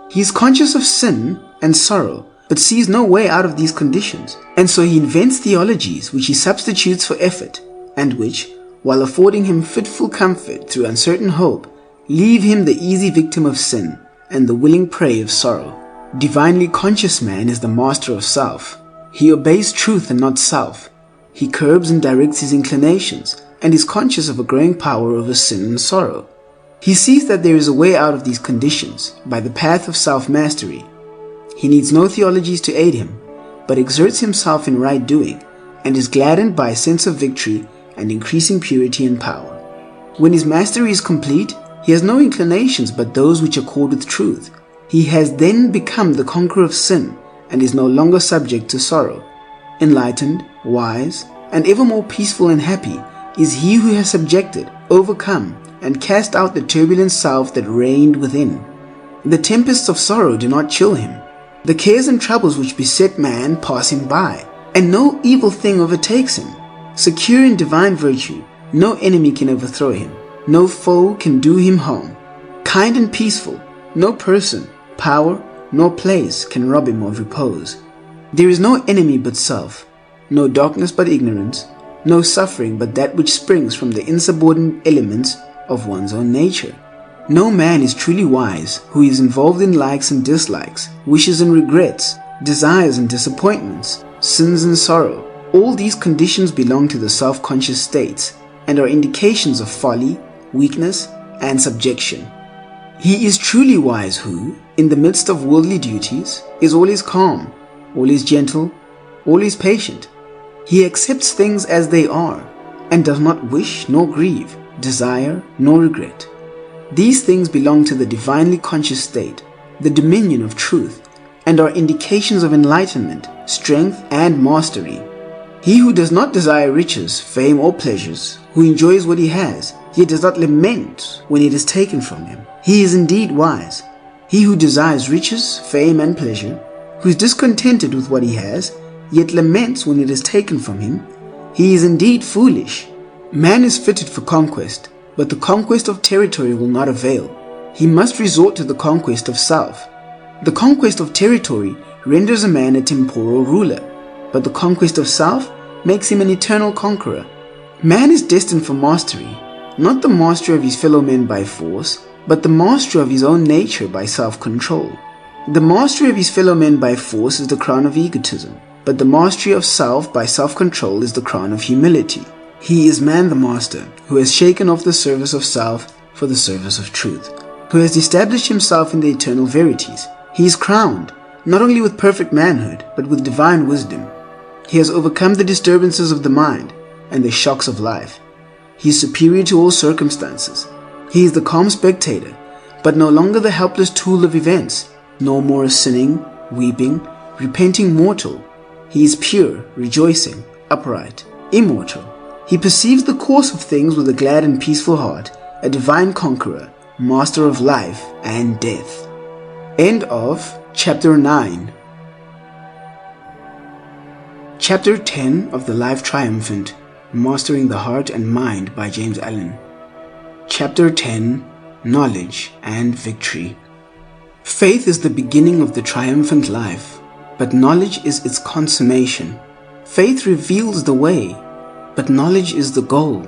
[SPEAKER 1] He is conscious of sin and sorrow, but sees no way out of these conditions, and so he invents theologies which he substitutes for effort, and which, while affording him fitful comfort through uncertain hope, leave him the easy victim of sin and the willing prey of sorrow. Divinely conscious man is the master of self. He obeys truth and not self. He curbs and directs his inclinations, and is conscious of a growing power over sin and sorrow. He sees that there is a way out of these conditions by the path of self-mastery. He needs no theologies to aid him, but exerts himself in right doing, and is gladdened by a sense of victory and increasing purity and power. When his mastery is complete, he has no inclinations but those which accord with truth. He has then become the conqueror of sin, and is no longer subject to sorrow. Enlightened, wise, and ever more peaceful and happy is he who has subjected, overcome, and cast out the turbulent self that reigned within. The tempests of sorrow do not chill him. The cares and troubles which beset man pass him by, and no evil thing overtakes him. Secure in divine virtue, no enemy can overthrow him, no foe can do him harm. Kind and peaceful, no person, power, nor place can rob him of repose. There is no enemy but self, no darkness but ignorance, no suffering but that which springs from the insubordinate elements of one's own nature. No man is truly wise who is involved in likes and dislikes, wishes and regrets, desires and disappointments, sins and sorrow. All these conditions belong to the self-conscious states and are indications of folly, weakness, and subjection. He is truly wise who, in the midst of worldly duties, is always calm, always gentle, always patient. He accepts things as they are and does not wish nor grieve, desire nor regret. These things belong to the divinely conscious state, the dominion of truth, and are indications of enlightenment, strength, and mastery. He who does not desire riches, fame, or pleasures, who enjoys what he has, yet does not lament when it is taken from him, he is indeed wise. He who desires riches, fame, and pleasure, who is discontented with what he has, yet laments when it is taken from him, he is indeed foolish. Man is fitted for conquest, but the conquest of territory will not avail. He must resort to the conquest of self. The conquest of territory renders a man a temporal ruler, but the conquest of self makes him an eternal conqueror. Man is destined for mastery, not the mastery of his fellow men by force, but the mastery of his own nature by self-control. The mastery of his fellow men by force is the crown of egotism, but the mastery of self by self-control is the crown of humility. He is man the master, who has shaken off the service of self for the service of truth, who has established himself in the eternal verities. He is crowned, not only with perfect manhood, but with divine wisdom. He has overcome the disturbances of the mind and the shocks of life. He is superior to all circumstances. He is the calm spectator, but no longer the helpless tool of events, no more a sinning, weeping, repenting mortal. He is pure, rejoicing, upright, immortal. He perceives the course of things with a glad and peaceful heart, a divine conqueror, master of life and death. End of Chapter 9. Chapter 10 of the Life Triumphant, Mastering the Heart and Mind by James Allen. Chapter 10, Knowledge and Victory. Faith is the beginning of the triumphant life, but knowledge is its consummation. Faith reveals the way, but knowledge is the goal.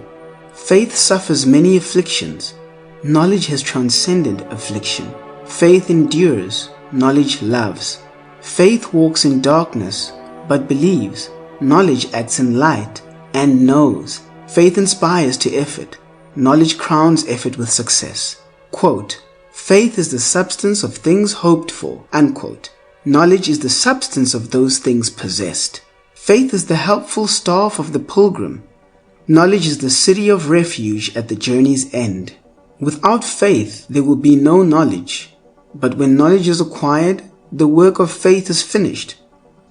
[SPEAKER 1] Faith suffers many afflictions. Knowledge has transcended affliction. Faith endures. Knowledge loves. Faith walks in darkness, but believes. Knowledge acts in light and knows. Faith inspires to effort. Knowledge crowns effort with success. Quote, faith is the substance of things hoped for. Unquote. Knowledge is the substance of those things possessed. Faith is the helpful staff of the pilgrim. Knowledge is the city of refuge at the journey's end. Without faith, there will be no knowledge. But when knowledge is acquired, the work of faith is finished.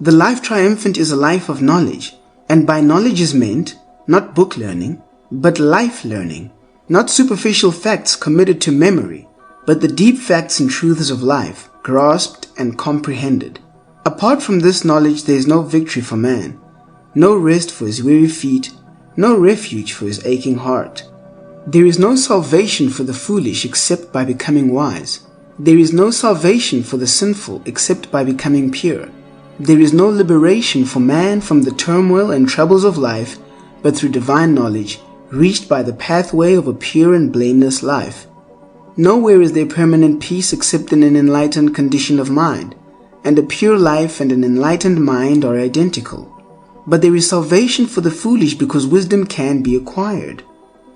[SPEAKER 1] The life triumphant is a life of knowledge, and by knowledge is meant not book learning, but life learning, not superficial facts committed to memory, but the deep facts and truths of life, grasped and comprehended. Apart from this knowledge, there is no victory for man, no rest for his weary feet, no refuge for his aching heart. There is no salvation for the foolish except by becoming wise. There is no salvation for the sinful except by becoming pure. There is no liberation for man from the turmoil and troubles of life but through divine knowledge, reached by the pathway of a pure and blameless life. Nowhere is there permanent peace except in an enlightened condition of mind, and a pure life and an enlightened mind are identical. But there is salvation for the foolish because wisdom can be acquired.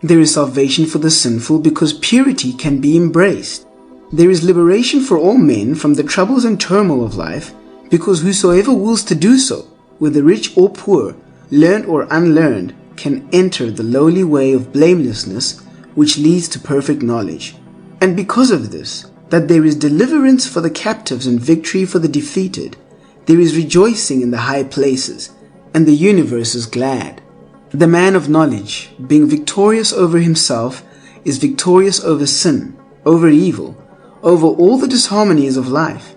[SPEAKER 1] There is salvation for the sinful because purity can be embraced. There is liberation for all men from the troubles and turmoil of life because whosoever wills to do so, whether rich or poor, learned or unlearned, can enter the lowly way of blamelessness which leads to perfect knowledge. And because of this, that there is deliverance for the captives and victory for the defeated, there is rejoicing in the high places, and the universe is glad. The man of knowledge, being victorious over himself, is victorious over sin, over evil, over all the disharmonies of life.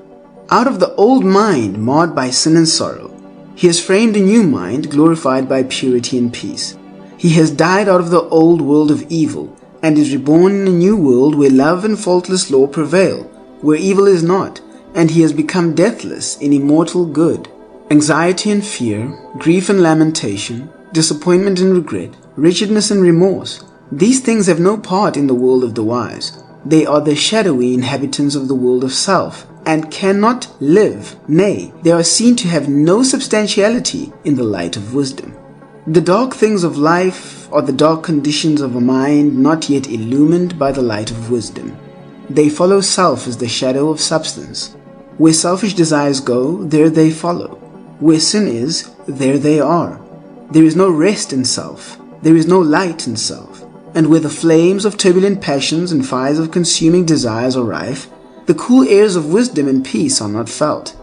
[SPEAKER 1] Out of the old mind marred by sin and sorrow, he has framed a new mind glorified by purity and peace. He has died out of the old world of evil and is reborn in a new world where love and faultless law prevail, where evil is not, and he has become deathless in immortal good. Anxiety and fear, grief and lamentation, disappointment and regret, wretchedness and remorse, these things have no part in the world of the wise. They are the shadowy inhabitants of the world of self, and cannot live, nay, they are seen to have no substantiality in the light of wisdom. The dark things of life are the dark conditions of a mind not yet illumined by the light of wisdom. They follow self as the shadow of substance. Where selfish desires go, there they follow. Where sin is, there they are. There is no rest in self. There is no light in self. And where the flames of turbulent passions and fires of consuming desires are rife, the cool airs of wisdom and peace are not felt.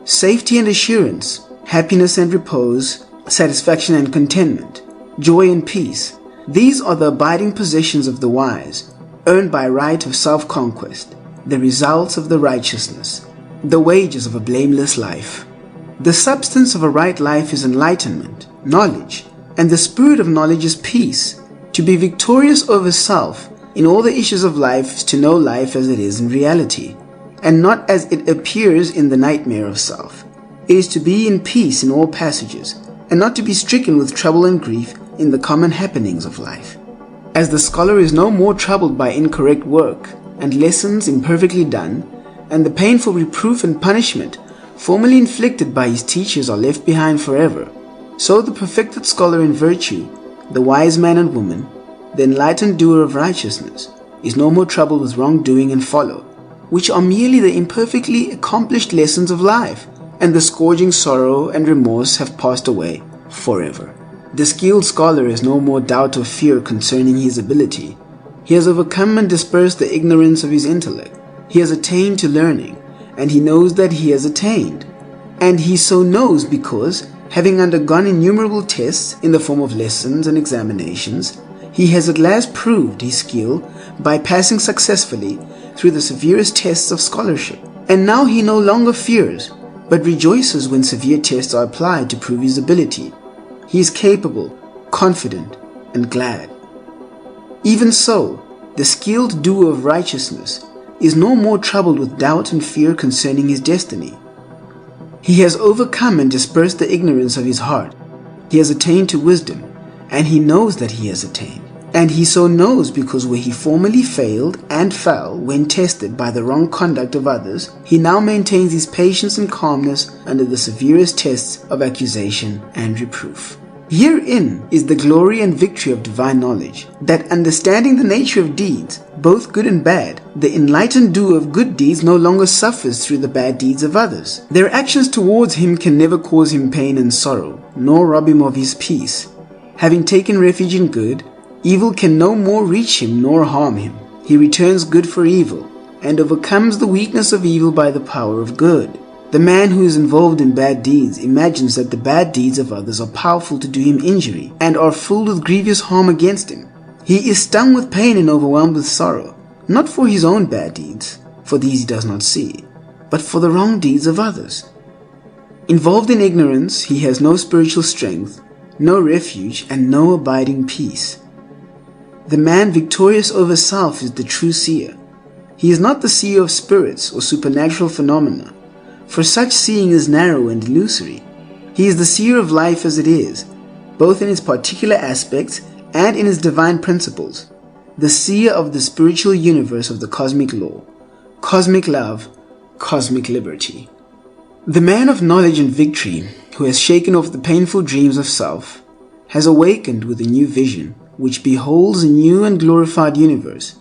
[SPEAKER 1] Safety and assurance, happiness and repose, satisfaction and contentment, joy and peace, these are the abiding possessions of the wise, earned by right of self-conquest. the results of the righteousness, the wages of a blameless life. The substance of a right life is enlightenment, knowledge, and the spirit of knowledge is peace. To be victorious over self in all the issues of life is to know life as it is in reality, and not as it appears in the nightmare of self. It is to be in peace in all passages, and not to be stricken with trouble and grief in the common happenings of life. As the scholar is no more troubled by incorrect work and lessons imperfectly done, and the painful reproof and punishment formerly inflicted by his teachers are left behind forever, so the perfected scholar in virtue, the wise man and woman, the enlightened doer of righteousness, is no more troubled with wrongdoing and follow, which are merely the imperfectly accomplished lessons of life, and the scourging sorrow and remorse have passed away forever. The skilled scholar has no more doubt or fear concerning his ability. He has overcome and dispersed the ignorance of his intellect. He has attained to learning, and he knows that he has attained. And he so knows because, having undergone innumerable tests in the form of lessons and examinations, he has at last proved his skill by passing successfully through the severest tests of scholarship. And now he no longer fears, but rejoices when severe tests are applied to prove his ability. He is capable, confident, and glad. Even so, the skilled doer of righteousness is no more troubled with doubt and fear concerning his destiny. He has overcome and dispersed the ignorance of his heart. He has attained to wisdom, and he knows that he has attained. And he so knows because where he formerly failed and fell when tested by the wrong conduct of others, he now maintains his patience and calmness under the severest tests of accusation and reproof. Herein is the glory and victory of divine knowledge, that understanding the nature of deeds, both good and bad, the enlightened doer of good deeds no longer suffers through the bad deeds of others. Their actions towards him can never cause him pain and sorrow, nor rob him of his peace. Having taken refuge in good, evil can no more reach him nor harm him. He returns good for evil, and overcomes the weakness of evil by the power of good. The man who is involved in bad deeds imagines that the bad deeds of others are powerful to do him injury and are filled with grievous harm against him. He is stung with pain and overwhelmed with sorrow, not for his own bad deeds, for these he does not see, but for the wrong deeds of others. Involved in ignorance, he has no spiritual strength, no refuge, and no abiding peace. The man victorious over self is the true seer. He is not the seer of spirits or supernatural phenomena, for such seeing is narrow and illusory. He is the seer of life as it is, both in its particular aspects and in its divine principles, the seer of the spiritual universe of the cosmic law, cosmic love, cosmic liberty. The man of knowledge and victory, who has shaken off the painful dreams of self, has awakened with a new vision, which beholds a new and glorified universe.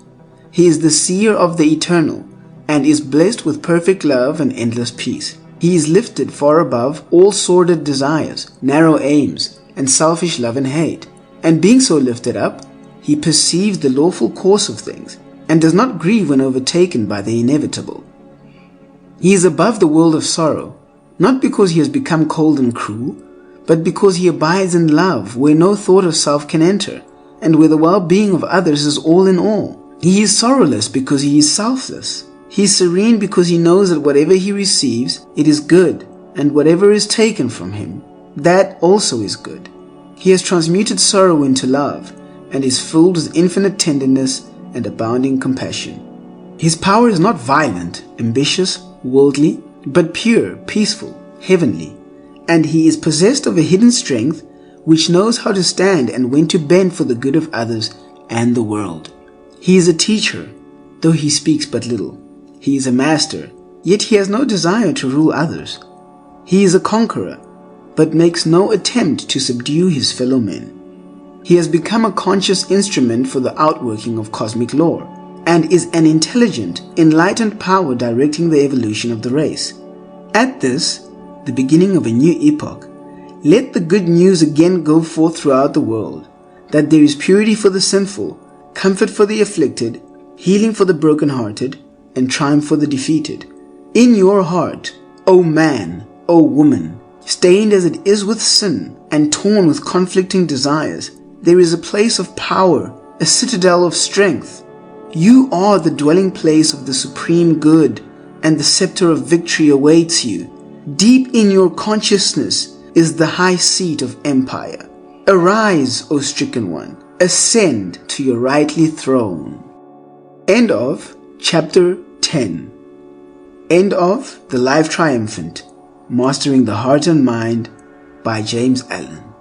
[SPEAKER 1] He is the seer of the eternal, and is blessed with perfect love and endless peace. He is lifted far above all sordid desires, narrow aims, and selfish love and hate. And being so lifted up, he perceives the lawful course of things, and does not grieve when overtaken by the inevitable. He is above the world of sorrow, not because he has become cold and cruel, but because he abides in love where no thought of self can enter, and where the well-being of others is all in all. He is sorrowless because he is selfless. He is serene because he knows that whatever he receives, it is good, and whatever is taken from him, that also is good. He has transmuted sorrow into love, and is filled with infinite tenderness and abounding compassion. His power is not violent, ambitious, worldly, but pure, peaceful, heavenly, and he is possessed of a hidden strength which knows how to stand and when to bend for the good of others and the world. He is a teacher, though he speaks but little. He is a master, yet he has no desire to rule others. He is a conqueror, but makes no attempt to subdue his fellow men. He has become a conscious instrument for the outworking of cosmic law, and is an intelligent, enlightened power directing the evolution of the race. At this, the beginning of a new epoch, let the good news again go forth throughout the world, that there is purity for the sinful, comfort for the afflicted, healing for the brokenhearted, and triumph for the defeated. In your heart, O man, O woman, stained as it is with sin and torn with conflicting desires, there is a place of power, a citadel of strength. You are the dwelling place of the supreme good, and the scepter of victory awaits you. Deep in your consciousness is the high seat of empire. Arise, O stricken one, ascend to your rightly throne. End of chapter 10. End of The Life Triumphant, Mastering the Heart and Mind by James Allen.